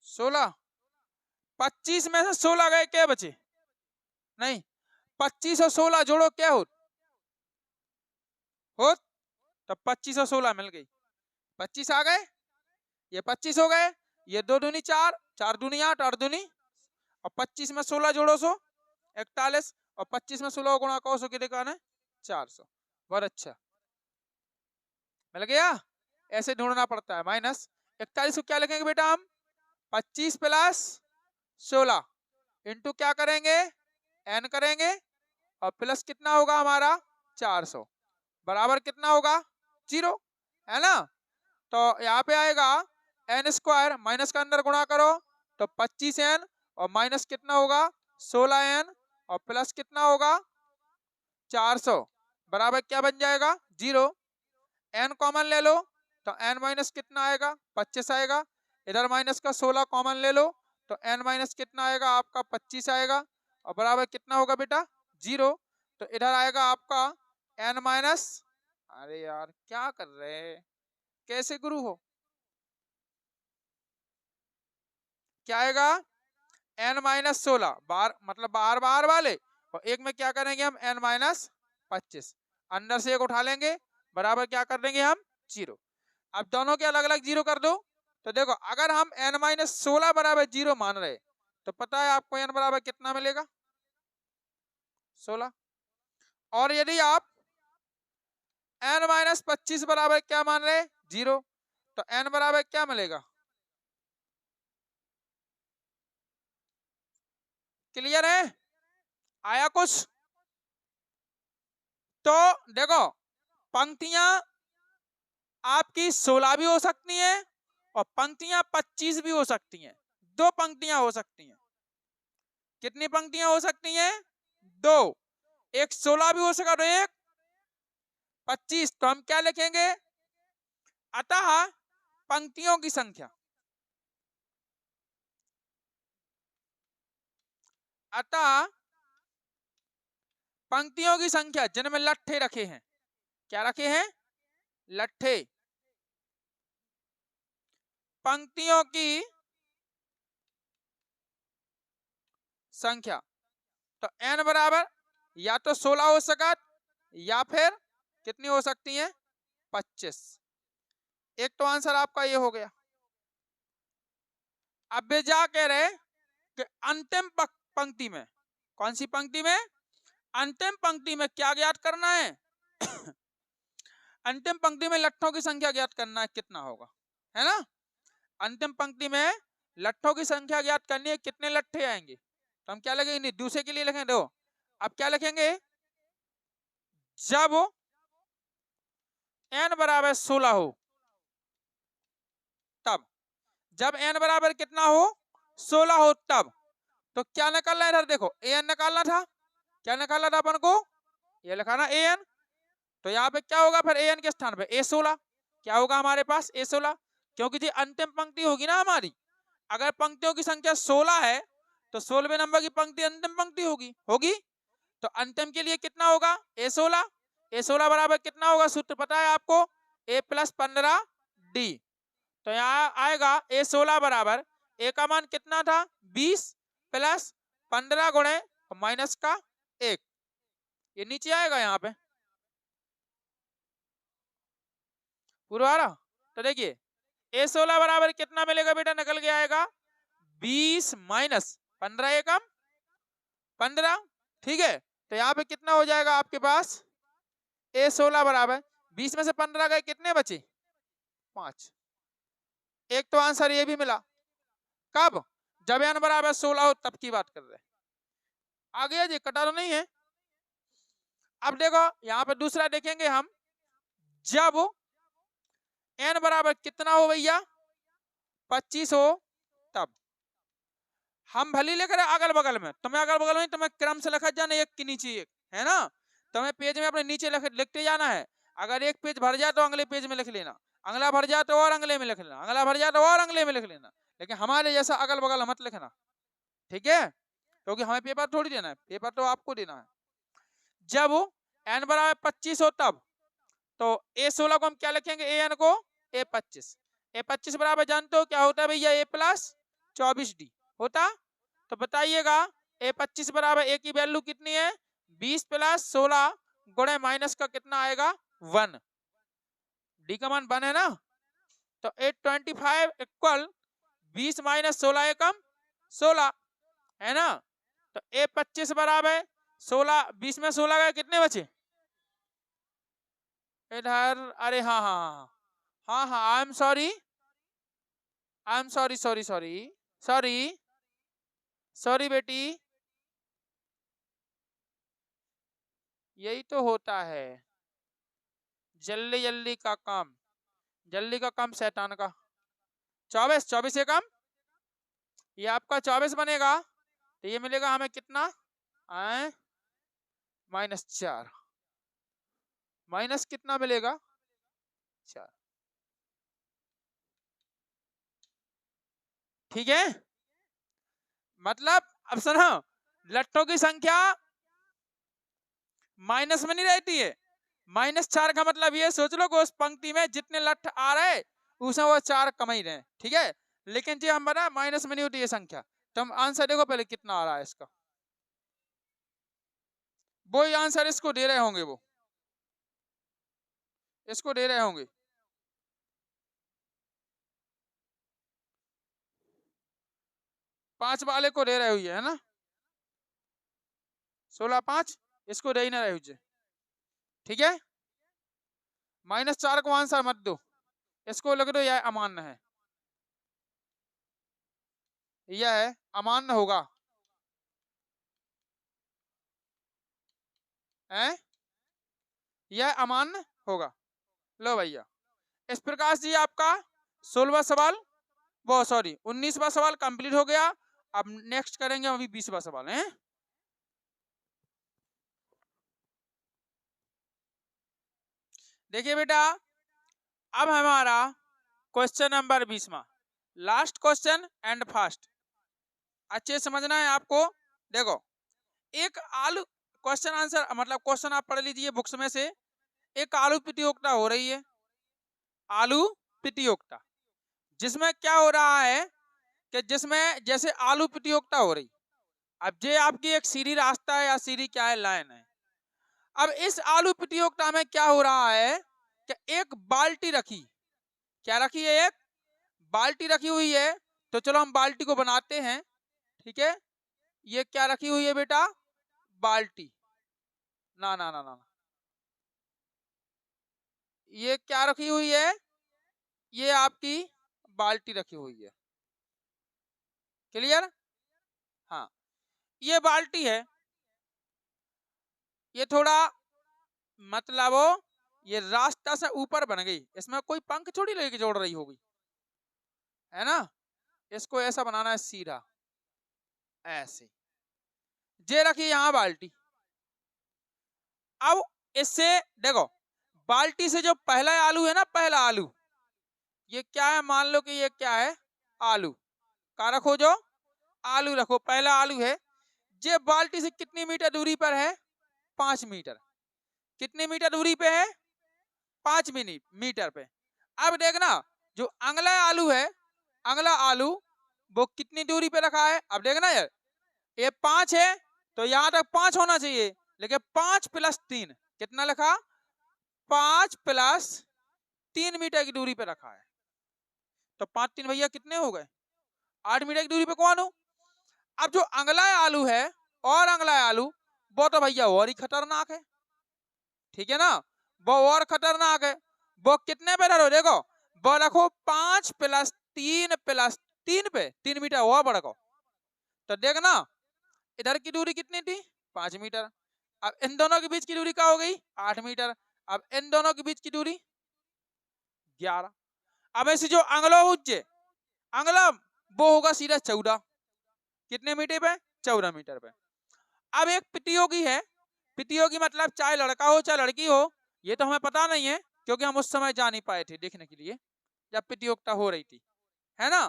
16, 25 में से 16 गए, क्या बचे, नहीं, 25 और 16 जोड़ो, क्या हो, तो 25 और 16 मिल गई, 25 आ गए, ये 25 हो गए, ये 2 दूनी 4, 4 दूनी 8, 8 दूनी, और 25 में 16 जोड़ो 41, और 25 में 16 गुणा करो, सो कितने का है, 400। बहुत अच्छा। मिल गया। ऐसे ढूंढना पड़ता है। माइनस 41 को क्या लिखेंगे बेटा हम, 25 प्लस 16 इंटू क्या करेंगे, n करेंगे, और प्लस कितना होगा हमारा 400 बराबर कितना होगा 0, है ना। तो यहाँ पे आएगा n स्क्वायर, माइनस का अंदर गुणा करो तो 25n, और माइनस कितना होगा 16n, और प्लस कितना होगा 400 बराबर क्या बन जाएगा 0। n कॉमन ले लो तो n माइनस कितना आएगा 25 आएगा। इधर माइनस का 16 कॉमन ले लो तो n माइनस कितना आएगा आपका 25 आएगा, और बराबर कितना होगा बेटा 0। तो इधर आएगा आपका n माइनस, अरे यार क्या कर रहे हैं, कैसे गुरु हो, क्या आएगा n माइनस 16 बार, मतलब बाहर बाहर वाले, और एक में क्या करेंगे हम n माइनस 25, अंदर से एक उठा लेंगे बराबर क्या कर देंगे हम 0। अब दोनों के अलग अलग 0 कर दो तो देखो अगर हम n माइनस 16 बराबर 0 मान रहे तो पता है आपको n बराबर कितना मिलेगा 16, और यदि आप n माइनस 25 बराबर क्या मान रहे 0 तो n बराबर क्या मिलेगा। क्लियर है, आया कुछ। तो देखो पंक्तियां आपकी 16 भी हो सकती हैं और पंक्तियां 25 भी हो सकती हैं, दो पंक्तियां हो सकती हैं। कितनी पंक्तियां हो सकती हैं, दो, एक 16 भी हो सका तो एक 25। तो हम क्या लिखेंगे, अतः पंक्तियों की संख्या, अतः पंक्तियों की संख्या जिनमें लट्ठे रखे हैं, क्या रखे हैं लट्ठे, पंक्तियों की संख्या। तो n बराबर या तो 16 हो सका या फिर कितनी हो सकती है 25। एक तो आंसर आपका ये हो गया। अब वे जा कह रहे कि अंतिम पंक्ति में, कौन सी पंक्ति में, अंतिम पंक्ति में क्या ज्ञात करना है अंतिम पंक्ति में लट्ठों की संख्या ज्ञात करना है, कितना होगा, है ना। अंतिम पंक्ति में लट्ठों की संख्या ज्ञात करनी है, कितने लट्ठे आएंगे। तो हम क्या लिखेंगे, दूसरे के लिए लिखेंगे, दो। अब क्या लिखेंगे, जब n बराबर 16 हो तब, जब n बराबर कितना हो 16 हो तब, तो क्या निकालना है इधर देखो an निकालना था, क्या निकालना था अपन को, ये लिखाना an। तो यहाँ पे क्या होगा फिर an के स्थान पे a16, क्या होगा हमारे पास a16, क्योंकि जी अंतिम पंक्ति होगी ना हमारी, अगर पंक्तियों की संख्या 16 है तो 16वें नंबर की पंक्ति अंतिम पंक्ति होगी होगी। तो अंतिम के लिए कितना होगा a16, a16 बराबर कितना होगा, सूत्र पता है आपको a प्लस 15d। तो यहाँ आएगा a16 बराबर a का मान कितना था 20 प्लस 15 गुणे माइनस का 1, ये नीचे आएगा यहाँ पे पूरा आ रहा। तो देखिए a16 बराबर कितना मिलेगा बेटा, निकल के आएगा 20 माइनस 15 एकम 15, ठीक है। तो यहाँ पे कितना हो जाएगा आपके पास a16 बराबर 20 में से 15 गए कितने बचे 5। एक तो आंसर ये भी मिला, कब, जब n बराबर 16 हो तब की बात कर रहे हैं। आ गया जी, कटा तो नहीं है। अब देखो यहाँ पे दूसरा देखेंगे हम, जब n बराबर कितना हो भैया 25 हो तब, हम भले लिख रहे अगल बगल में, तुम्हें अगल बगल में तुम्हें क्रम से लिखा जाना एक के नीचे एक, है ना। तुम्हें पेज में अपने नीचे लिखते जाना है, अगर एक पेज भर जाए तो अगले पेज में लिख लेना, अगला भर जाए तो और अगले में लिख लेना, अगला भर जाए तो और अगले में लिख लेना, लेकिन हमारे जैसा अगल बगल मत लिखना, ठीक है, क्योंकि हमें पेपर थोड़ी देना है, पेपर तो आपको देना है। जब n बराबर 25 हो तब, तो a16 को हम क्या लिखेंगे, an को a25, a25 बराबर जानते हो क्या होता है भैया a प्लस 24d होता। तो बताइएगा a25 बराबर a की वैल्यू कितनी है 20 प्लस 16 गुणे माइनस का कितना आएगा 1, d का मान 1 है ना। तो 825 इक्वल 20 माइनस 16 एकम 16, है ना। तो a25 बराबर 16, 20 में 16 गए कितने बचे इधर, अरे हाँ हाँ हाँ हाँ हाँ, I am sorry sorry sorry sorry sorry बेटी, यही तो होता है, जल्दी जल्दी का काम, जल्दी का काम शैतान का। 24, 24 से कम, ये आपका 24 बनेगा, तो ये मिलेगा हमें कितना, -4, माइनस कितना मिलेगा, 4। ठीक है, मतलब अब सुनो, लट्ठों की संख्या माइनस में नहीं रहती है। -4 का मतलब ये सोच लो कि उस पंक्ति में जितने लट्ठ आ रहे उसमें वो 4 कम ही रहे, ठीक है। लेकिन जो हम बना माइनस में नहीं होती ये संख्या, तो हम आंसर देखो पहले कितना आ रहा है इसका, वो ही आंसर इसको दे रहे होंगे, वो इसको दे रहे होंगे, 5 वाले को दे रहे हुए है ना, 16 5, इसको दे ही ना रहे हुए, ठीक है। -4 को आंसर मत दो, इसको लग दो यह अमान्य है, यह अमान्य होगा, है यह अमान्य होगा। लो भैया, इस प्रकार से आपका 16वां सवाल, वो सॉरी 19वां सवाल कंप्लीट हो गया। अब नेक्स्ट करेंगे अभी 20वां सवाल है। देखिए बेटा, अब हमारा क्वेश्चन नंबर 20वां, लास्ट क्वेश्चन एंड फास्ट, अच्छे समझना है आपको। देखो, एक आलू, क्वेश्चन आंसर मतलब क्वेश्चन आप पढ़ लीजिए बुक्स में से। एक आलू प्रतियोगिता हो रही है, आलू प्रतियोगिता, जिसमें क्या हो रहा है कि जिसमें जैसे आलू प्रतियोगिता हो रही, अब ये आपकी एक सीधी रास्ता है या सीधी क्या है, लाइन है। अब इस आलू प्रतियोगिता में क्या हो रहा है कि एक बाल्टी रखी, क्या रखी है, एक बाल्टी रखी हुई है। तो चलो हम बाल्टी को बनाते हैं, ठीक है। ये क्या रखी हुई है बेटा, बाल्टी, ना ना ना ना ना। ये क्या रखी हुई है, ये आपकी बाल्टी रखी हुई है, क्लियर। हाँ, ये बाल्टी है, ये थोड़ा मतलब ये रास्ता से ऊपर बन गई, इसमें कोई पंख थोड़ी लेके जोड़ रही होगी, है ना। इसको ऐसा बनाना है सीधा, ऐसे, जे रखी यहाँ बाल्टी। अब इससे देखो, बाल्टी से जो पहला आलू है ना, पहला आलू, ये क्या है, मान लो कि ये क्या है, आलू का रखो, जो आलू रखो, पहला आलू है। ये बाल्टी से कितनी मीटर दूरी पर है, 5 मीटर। कितनी मीटर दूरी पे है, 5 मीटर पे। अब देखना, जो अगला आलू है, अगला आलू वो कितनी दूरी पे रखा है, अब देखना यार, ये 5 है, तो यहां तक 5 होना चाहिए, लेकिन 5 + 3 कितना लिखा, 5 + 3 मीटर की दूरी पे रखा है। तो 5 3 भैया कितने हो गए, 8 मीटर की दूरी पे कौन हो। अब जो अगला आलू है और अगला आलू, वो तो भैया और ही खतरनाक है, ठीक है ना, वो और खतरनाक है। वो कितने पे रखो, देखो वो रखो 5 + 3 + 3 पे, 3 मीटर हुआ बड़को। तो देखना, इधर की दूरी कितनी थी, 5 मीटर। अब इन दोनों के बीच की दूरी क्या हो गई, 8 मीटर। अब इन दोनों के बीच की दूरी 11। अब ऐसे जो अंगलो उज्जे, अंगला वो होगा सीधा 14, कितने मीटर पे, 14 मीटर पे। अब एक प्रतियोगी है, प्रतियोगी मतलब चाहे लड़का हो चाहे लड़की हो, ये तो हमें पता नहीं है क्योंकि हम उस समय जा नहीं पाए थे देखने के लिए जब प्रतियोगिता हो रही थी, है ना।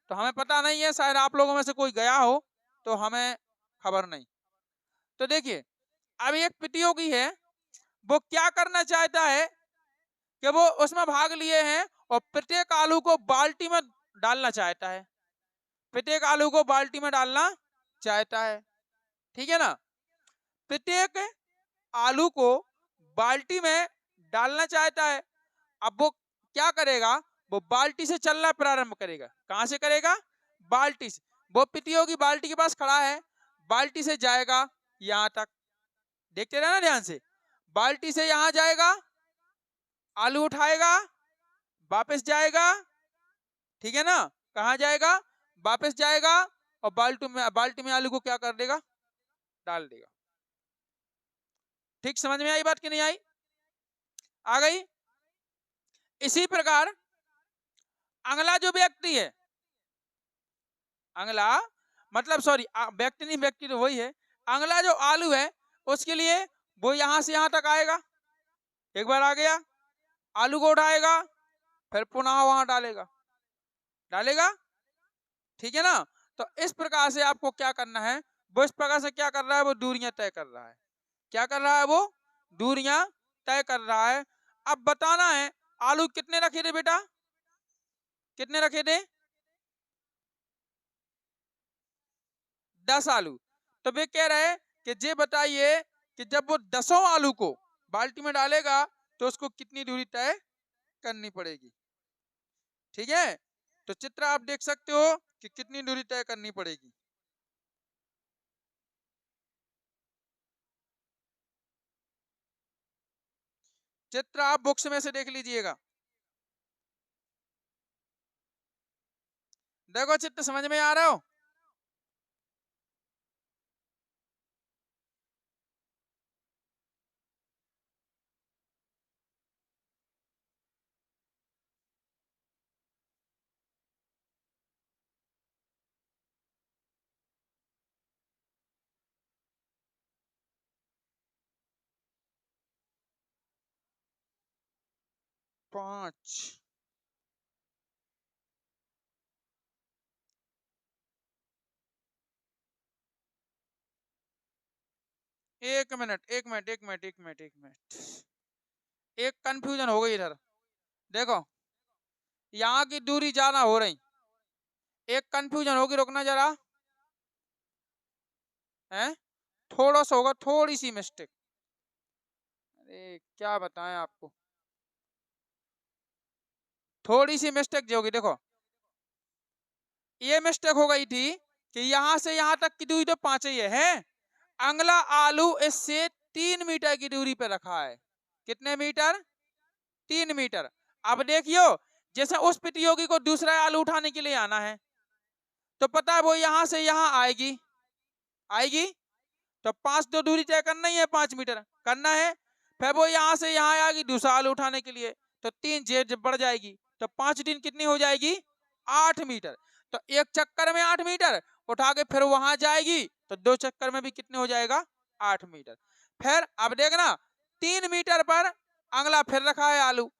तो हमें पता नहीं है, शायद आप लोगों में से कोई गया हो, तो हमें खबर नहीं। तो देखिए, अब एक प्रतियोगी है, वो क्या करना चाहता है कि वो उसमें भाग लिए हैं और प्रत्येक आलू को बाल्टी में डालना चाहता है, प्रत्येक आलू को बाल्टी में डालना चाहता है, ठीक है ना। प्रत्येक आलू को बाल्टी में डालना चाहता है। अब वो क्या करेगा, वो बाल्टी से चलना प्रारंभ करेगा। कहां से करेगा, बाल्टी से। वो प्रतियोगी बाल्टी के पास खड़ा है, बाल्टी से जाएगा यहां तक, देखते रहना ध्यान से, बाल्टी से यहां जाएगा, आलू उठाएगा, वापस जाएगा, ठीक है ना, कहाँ जाएगा, वापस जाएगा, और बाल्टी में आलू को क्या कर देगा, डाल देगा। ठीक, समझ में आई बात कि नहीं आई, आ गई। इसी प्रकार अगला जो व्यक्ति है, अगला मतलब सॉरी व्यक्ति नहीं, व्यक्ति तो वही है, अगला जो आलू है उसके लिए वो यहां से यहां तक आएगा, एक बार आ गया, आलू को उठाएगा, फिर पुनः वहां डालेगा, डालेगा, ठीक है ना। तो इस प्रकार से आपको क्या करना है, वो इस प्रकार से क्या कर रहा है, वो दूरियां तय कर रहा है, क्या कर रहा है, वो दूरियां तय कर रहा है। अब बताना है आलू कितने रखे थे बेटा, कितने रखे थे, 10 आलू। तो वे कह रहे हैं कि ये बताइए कि जब वो 10 आलू को बाल्टी में डालेगा तो उसको कितनी दूरी तय करनी पड़ेगी। ठीक है, तो चित्र आप देख सकते हो कि कितनी दूरी तय करनी पड़ेगी। चित्र आप बुक्स में से देख लीजिएगा। देखो चित्र समझ में आ रहा हो, 5 एक मिनट, एक मिनट, एक मिनट, एक मिनट, एक मिनट, एक कंफ्यूजन हो गई इधर। देखो यहाँ की दूरी ज्यादा हो रही, एक कंफ्यूजन होगी, रुकना जरा है, थोड़ा सा होगा, थोड़ी सी मिस्टेक। अरे क्या बताएं आपको, थोड़ी सी मिस्टेक जो होगी। देखो ये मिस्टेक हो गई थी कि यहां से यहां तक की दूरी तो 5 ही है, अगला आलू इससे 3 मीटर की दूरी पे रखा है। कितने मीटर, 3 मीटर। अब देखियो, जैसे उस प्रतियोगी को दूसरा आलू उठाने के लिए आना है, तो पता है वो यहां से यहां आएगी, आएगी, तो 5 तो दूरी तय करना ही है, 5 मीटर करना है। फिर वो यहां से यहां आएगी दूसरा आलू उठाने के लिए, तो 3 जेड बढ़ जाएगी, तो 5 दिन कितनी हो जाएगी, 8 मीटर। तो एक चक्कर में 8 मीटर उठा के फिर वहां जाएगी, तो 2 चक्कर में भी कितने हो जाएगा, 8 मीटर। फिर अब देखना 3 मीटर पर अगला फिर रखा है आलू,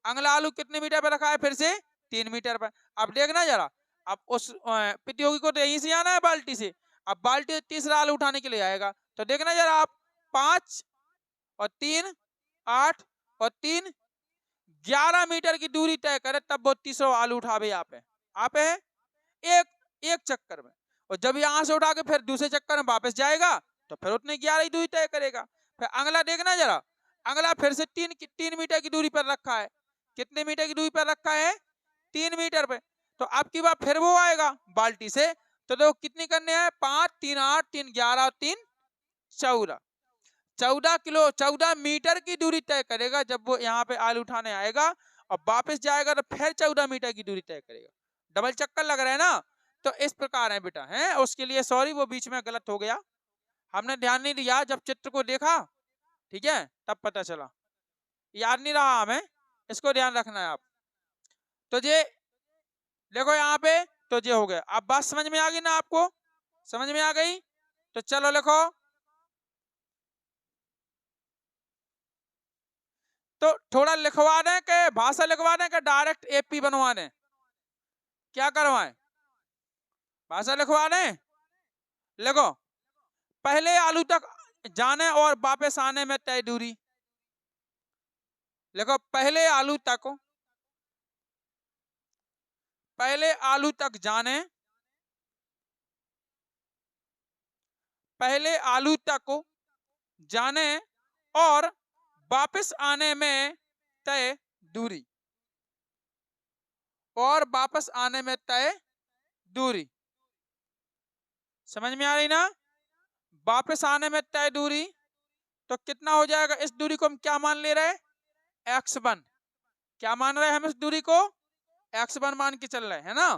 अगला आलू कितने मीटर पर रखा है, फिर से 3 मीटर पर। अब देखना जरा, अब उस प्रतियोगी को तो यहीं से आना है बाल्टी से, अब बाल्टी तीसरा आलू उठाने के लिए आएगा, तो देखना जरा आप, 5 और 3 8 और 3 11 मीटर की दूरी तय करे, तब वो तीसरा आलू उठावे यहाँ पे, आप है एक एक चक्कर में। और जब यहां से उठा के फिर दूसरे चक्कर में वापस जाएगा, तो फिर उतने 11 ही दूरी तय करेगा। फिर अगला देखना जरा, अगला फिर से 3 मीटर की दूरी पर रखा है, कितने मीटर की दूरी पर रखा है, 3 मीटर पे। तो अब की बार फिर वो आएगा बाल्टी से, तो देखो कितनी करने हैं, 5 3 8 3 11 और 3 14, 14 मीटर की दूरी तय करेगा जब वो यहाँ पे आलू उठाने आएगा, और वापस जाएगा तो फिर 14 मीटर की दूरी तय करेगा। डबल चक्कर लग रहा है ना। तो इस प्रकार है बेटा, है उसके लिए सॉरी, वो बीच में गलत हो गया, हमने ध्यान नहीं दिया जब चित्र को देखा, ठीक है, तब पता चला, याद नहीं रहा हमें, इसको ध्यान रखना है आप। तो ये देखो यहाँ पे, तो ये हो गया। अब बात समझ में आ गई ना आपको, समझ में आ गई, तो चलो लिखो। तो थोड़ा लिखवा दें कि भाषा लिखवा दें कि डायरेक्ट एपी बनवा दें, क्या करवाएं, भाषा लिखवा दें। लिखो, पहले आलू तक जाने और वापस आने में तय दूरी। लिखो, पहले आलू तक, पहले आलू तक जाने, पहले आलू तक जाने और वापस आने में तय दूरी, और वापस आने में तय दूरी, समझ में आ रही ना। वापस आने में तय दूरी, तो कितना हो जाएगा, इस दूरी को हम क्या मान ले रहे हैं, x1, क्या मान रहे हैं हम इस दूरी को, x1 मान के चल रहे हैं ना।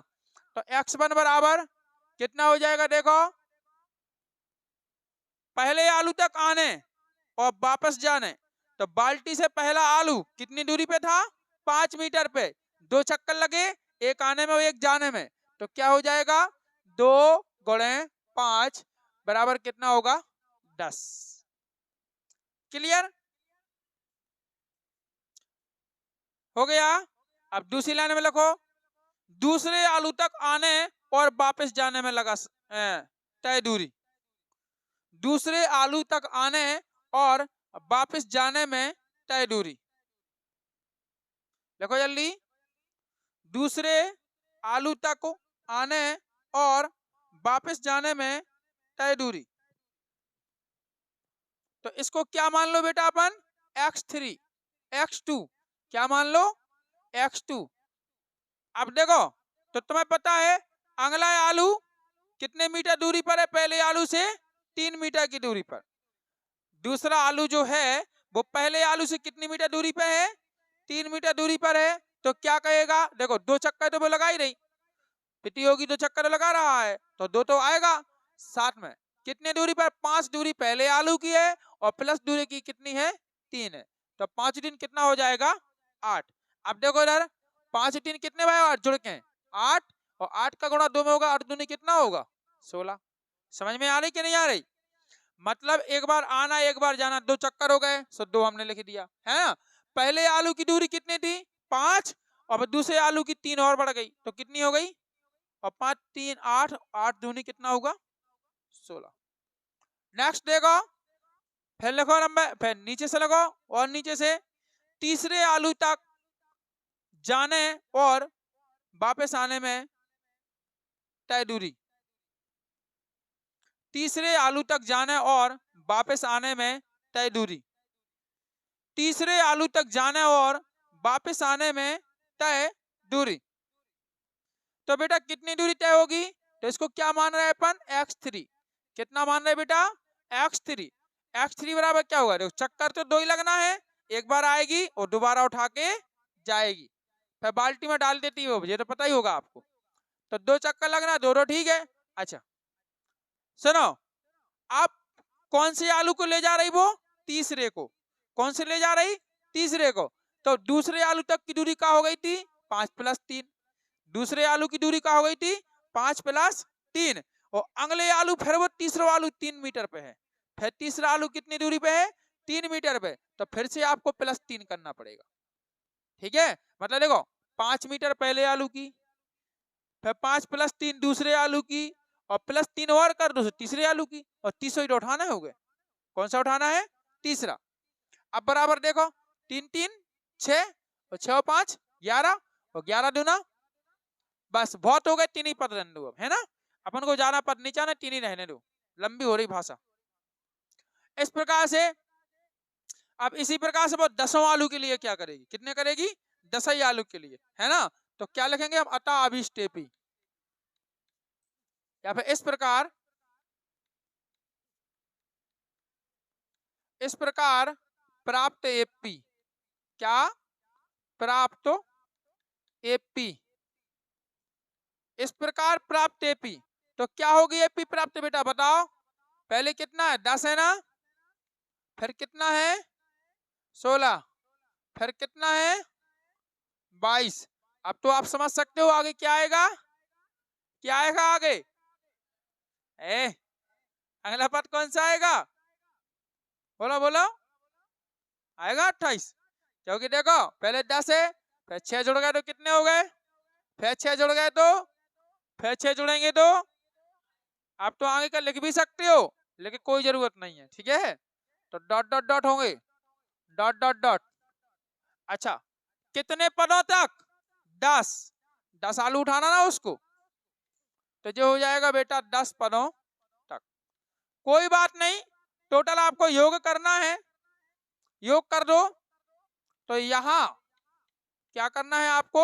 तो x1 बराबर कितना हो जाएगा, देखो पहले आलू तक आने और वापस जाने, तो बाल्टी से पहला आलू कितनी दूरी पे था, 5 मीटर पे, 2 चक्कर लगे, एक आने में और एक जाने में, तो क्या हो जाएगा 2 गुणे 5 बराबर कितना होगा 10। क्लियर हो गया। अब दूसरी लाइन में लिखो, दूसरे आलू तक आने और वापस जाने में लगा तय दूरी, दूसरे आलू तक आने और वापस जाने में तय दूरी। देखो जल्दी, दूसरे आलू तक आने और वापस जाने में तय दूरी, तो इसको क्या मान लो बेटा अपन, x3 x2, क्या मान लो x2। अब देखो, तो तुम्हें पता है अगला आलू कितने मीटर दूरी पर है, पहले आलू से 3 मीटर की दूरी पर, दूसरा आलू जो है वो पहले आलू से कितनी मीटर दूरी पर है, 3 मीटर दूरी पर है। तो क्या कहेगा, देखो 2 चक्कर तो वो लगा ही रही, पिटी होगी 2 चक्कर लगा रहा है, तो 2 तो आएगा साथ में, कितने दूरी पर, 5 दूरी पहले आलू की है और प्लस दूरी की कितनी है, 3 है, तो 5 दिन कितना हो जाएगा 8। अब देखो इधर 5 3 कितने भाई 8 जुड़ के 8, और 8 का गुणा 2 में होगा, 8 दूनी कितना होगा 16। समझ में आ रही कि नहीं आ रही, मतलब एक बार आना एक बार जाना, 2 चक्कर हो गए, सो 2 हमने लिख दिया है ना। पहले आलू की दूरी कितनी थी 5, और दूसरे आलू की 3 और बढ़ गई, तो कितनी हो गई, और 5 3 8, 8 दूनी कितना होगा 16। नेक्स्ट देखो, फिर लिखो नंबर, फिर नीचे से लगो, और नीचे से तीसरे आलू तक जाने और वापस आने में तय दूरी, तीसरे आलू तक जाने और वापस आने में तय दूरी, तीसरे आलू तक जाने और वापस आने में तय दूरी, तो बेटा कितनी दूरी तय होगी, तो इसको क्या मान रहे हैं अपन x3, कितना मान रहे बेटा x3, x3 बराबर क्या होगा, देखो चक्कर तो 2 ही लगना है, एक बार आएगी और दोबारा उठा के जाएगी, फिर बाल्टी में डाल देती हो, ये तो पता ही होगा आपको, तो 2 चक्कर लगना, दोनों ठीक है। अच्छा सुनो, आप कौन से आलू को ले जा रही, वो तीसरे को, कौन से ले जा रही, तीसरे को, तो दूसरे आलू तक की दूरी क्या हो गई थी 5 + 3, दूसरे आलू की दूरी क्या हो गई थी 5 + 3, और अगले आलू फिर वो तीसरा आलू 3 मीटर पे है, फिर तीसरा आलू कितनी दूरी पे है 3 मीटर पे, तो फिर से आपको +3 करना पड़ेगा, ठीक है। मतलब देखो 5 मीटर पहले आलू की, फिर 5 + 3 दूसरे आलू की, और +3 और कर दो तीसरे आलू की, और तीसरा ही उठाना है, हो गया, कौन सा उठाना है, तीसरा। अब बराबर देखो 3 3 6, और 6 5 11, और 11 दूना, बस बहुत हो गए, 3 ही पद रहने दो अब, है ना, अपन को ज्यादा पद नहीं चाहना, 3 ही रहने दो, लंबी हो रही भाषा। इस प्रकार से अब इसी प्रकार से वो 10 आलू के लिए क्या करेगी, कितने करेगी 10 ही आलू के लिए, है ना, तो क्या लिखेंगे हम, अतः अभिष्टेपी, या फिर इस प्रकार प्राप्त एपी, क्या प्राप्त एपी, इस प्रकार प्राप्त एपी, तो क्या होगी एपी प्राप्त बेटा बताओ, पहले कितना है 10 है ना, फिर कितना है 16, फिर कितना है 22, अब तो आप समझ सकते हो आगे क्या आएगा, क्या आएगा आगे, अगला पद कौन सा आएगा, बोलो बोलो, आएगा 28, क्योंकि देखो पहले 10 है, फिर 6 जुड़ गए तो कितने हो गए, फिर 6 जुड़ गए तो, फिर 6 जुड़ेंगे तो, आप तो आगे का लिख भी सकते हो लेकिन कोई जरूरत नहीं है, ठीक है, तो डॉट डॉट डॉट होंगे, डॉट डॉट डॉट। अच्छा कितने पदों तक, 10, 10 आलू उठाना ना उसको, तो जो हो जाएगा बेटा 10 पदों तक, कोई बात नहीं, टोटल आपको योग करना है, योग कर दो, तो यहां क्या करना है आपको,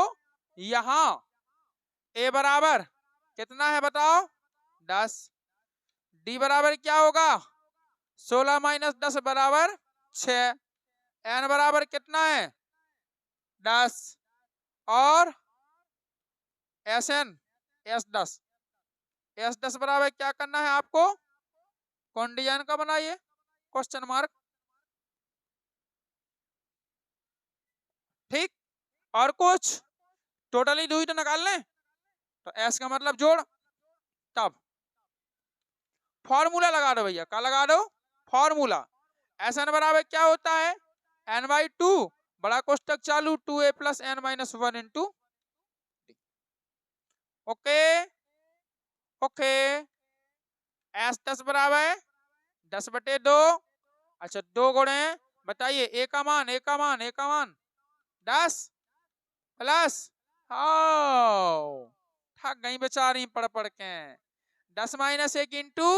यहां ए बराबर कितना है बताओ 10, डी बराबर क्या होगा 16 - 10 बराबर 6, एन बराबर कितना है 10 और S10 S10 बराबर क्या करना है आपको, कौन डिजाइन का बनाइए, क्वेश्चन मार्क, ठीक। और कुछ टोटली दो ही तो निकाल लें, तो S का मतलब जोड़, तब फॉर्मूला लगा दो भैया, क्या लगा दो, फॉर्मूला। SN बराबर क्या होता है, n/2 बड़ा कोष्टक चालू 2a + n-1 into, okay okay. S10 बराबर 10/2, अच्छा 2 गुणे, बताइए ए का मान 10 प्लस, थक गई बेचारी पढ़ पढ़ के, 10-1 इंटू,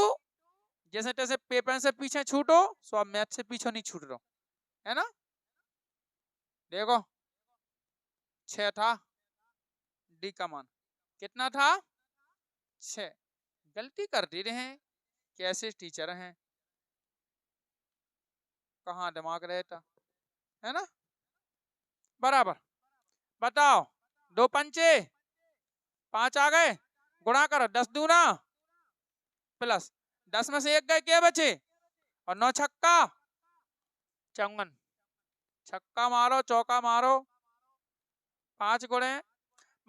जैसे तैसे पेपर से पीछे छूटो, सो अब मैथ से पीछे नहीं छूट रहा, है ना। देखो 6 था, डी का मान कितना था, 6। गलती कर दे रहे हैं, कैसे टीचर हैं, कहाँ दिमाग रहता, है ना। बराबर, बताओ 2 पंचे 5 आ गए, गुणा करो 10 दूना प्लस 10 में से 1 गए, क्या बचे, और 9 छक्का 54, छक्का मारो चौका मारो, 5 गुणे,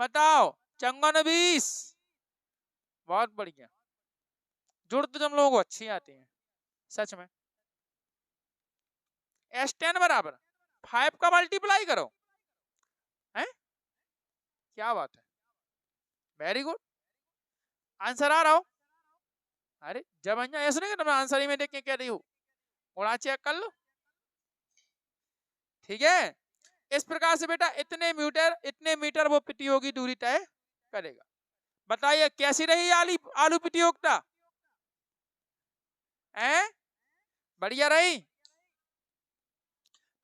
बताओ 54-20, बहुत बढ़िया, जुड़ तो तुम लोगों को अच्छी आती है सच में। S10 बराबर 5 का मल्टीप्लाई करो, हैं, क्या बात है, वेरी गुड, आंसर आ रहा हो। अरे जब ऐसा नहीं कि तुम आंसर ही में देख के कह रही हो, उड़ा चेक कर लो, ठीक है। इस प्रकार से बेटा इतने मीटर वो प्रतियोगी दूरी तय करेगा। बताइए कैसी रही आलू प्रतियोगिता, बढ़िया रही।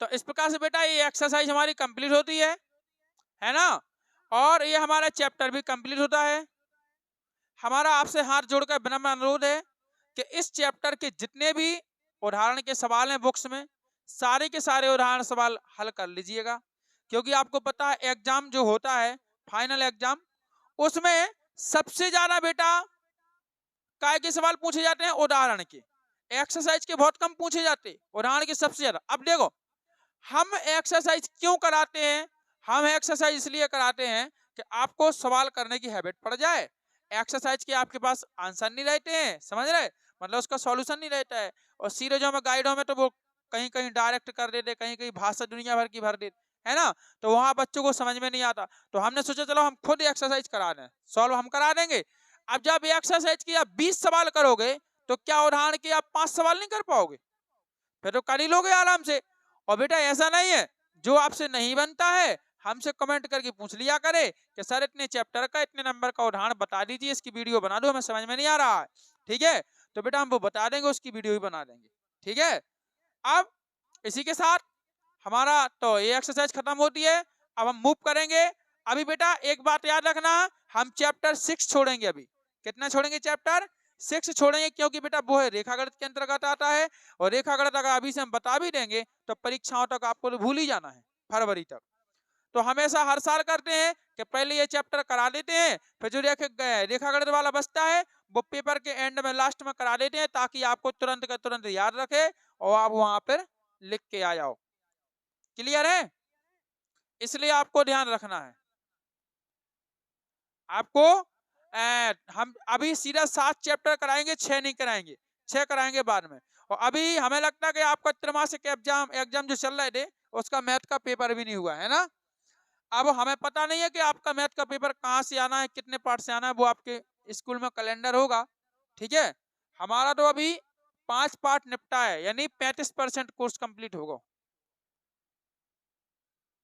तो इस प्रकार से बेटा ये एक्सरसाइज हमारी कंप्लीट होती है ना, और ये हमारा चैप्टर भी कंप्लीट होता है। हमारा आपसे हाथ जोड़कर विनम्र अनुरोध है कि इस चैप्टर के जितने भी उदाहरण के सवाल हैं बुक्स में, सारे के सारे उदाहरण सवाल हल कर लीजिएगा, क्योंकि आपको पता है एग्जाम जो होता है फाइनल एग्जाम, उसमें सबसे ज्यादा बेटा काय के सवाल पूछे जाते हैं, उदाहरण के, एक्सरसाइज के बहुत कम पूछे जाते, उदाहरण के सबसे ज्यादा। अब देखो हम एक्सरसाइज क्यों कराते हैं, हम एक्सरसाइज इसलिए कराते हैं कि आपको सवाल करने की हैबिट पड़ जाए। एक्सरसाइज के आपके पास आंसर नहीं रहते हैं, समझ रहे, मतलब उसका सॉल्यूशन नहीं रहता है, और सीरीजों में गाइडों में तो वो कहीं कहीं डायरेक्ट कर देते, कहीं कहीं भाषा दुनिया भर की भर देते, है ना, तो वहां बच्चों को समझ में नहीं आता। तो हमने सोचा चलो हम खुद एक्सरसाइज करा दें, सॉल्व हम करा देंगे। अब जब एक्सरसाइज की आप 20 सवाल करोगे, तो क्या उदाहरण के आप 5 सवाल नहीं कर पाओगे, फिर तो कर ही लोगे आराम से। और बेटा ऐसा नहीं है, जो आपसे नहीं बनता है हमसे कमेंट करके पूछ लिया करे कि सर इतने चैप्टर का इतने नंबर का उदाहरण बता दीजिए, इसकी वीडियो बना दो, हमें समझ में नहीं आ रहा है, ठीक है, तो बेटा हम वो बता देंगे, उसकी वीडियो भी बना देंगे, ठीक है। अब इसी के साथ हमारा तो ये एक्सरसाइज खत्म होती है, अब हम मूव करेंगे। अभी बेटा एक बात याद रखना, हम चैप्टर 6 छोड़ेंगे, अभी कितना छोड़ेंगे, चैप्टर 6 छोड़ेंगे, क्योंकि बेटा वो है रेखागणित के अंतर्गत आता है, और रेखागणित अगर अभी से हम बता भी देंगे तो परीक्षाओं तक आपको तो भूल ही जाना है, फरवरी तक। तो हमेशा हर साल करते हैं कि पहले ये चैप्टर करा देते हैं, फिर जो रेखागणित वाला बचता है वो पेपर के एंड में लास्ट में करा देते हैं, ताकि आपको तुरंत का तुरंत याद रखे और आप वहां पर लिख के आ जाओ। क्लियर है, इसलिए आपको ध्यान रखना है। आपको हम अभी सीधा 7 चैप्टर कराएंगे, 6 नहीं कराएंगे, 6 कराएंगे बाद में। और अभी हमें लगता है कि आपका त्रैमासिक एग्जाम जो चल रहे थे उसका मैथ का पेपर भी नहीं हुआ है ना। अब हमें पता नहीं है कि आपका मैथ का पेपर कहाँ से आना है, कितने पार्ट से आना है, वो आपके स्कूल में कैलेंडर होगा, ठीक है। हमारा तो अभी 5 पार्ट निपटा है, यानी 35% कोर्स कंप्लीट होगा,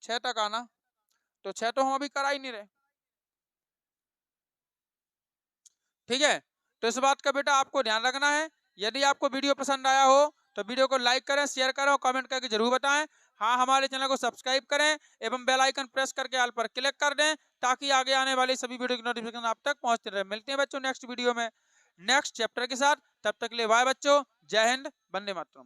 6 तक आना, तो 6 तो हम अभी करा ही नहीं रहे, ठीक है। तो इस बात का बेटा आपको ध्यान रखना है। यदि आपको वीडियो पसंद आया हो तो वीडियो को लाइक करें, शेयर करें और कमेंट करके जरूर बताएं। हाँ, हमारे चैनल को सब्सक्राइब करें एवं बेल आइकन प्रेस करके ऑल पर क्लिक कर दें, ताकि आगे आने वाली सभी वीडियो की नोटिफिकेशन आप तक पहुंचते रहे। मिलते हैं बच्चों नेक्स्ट वीडियो में नेक्स्ट चैप्टर के साथ, तब तक के लिए बाय बच्चों, जय हिंद, वंदे मातरम।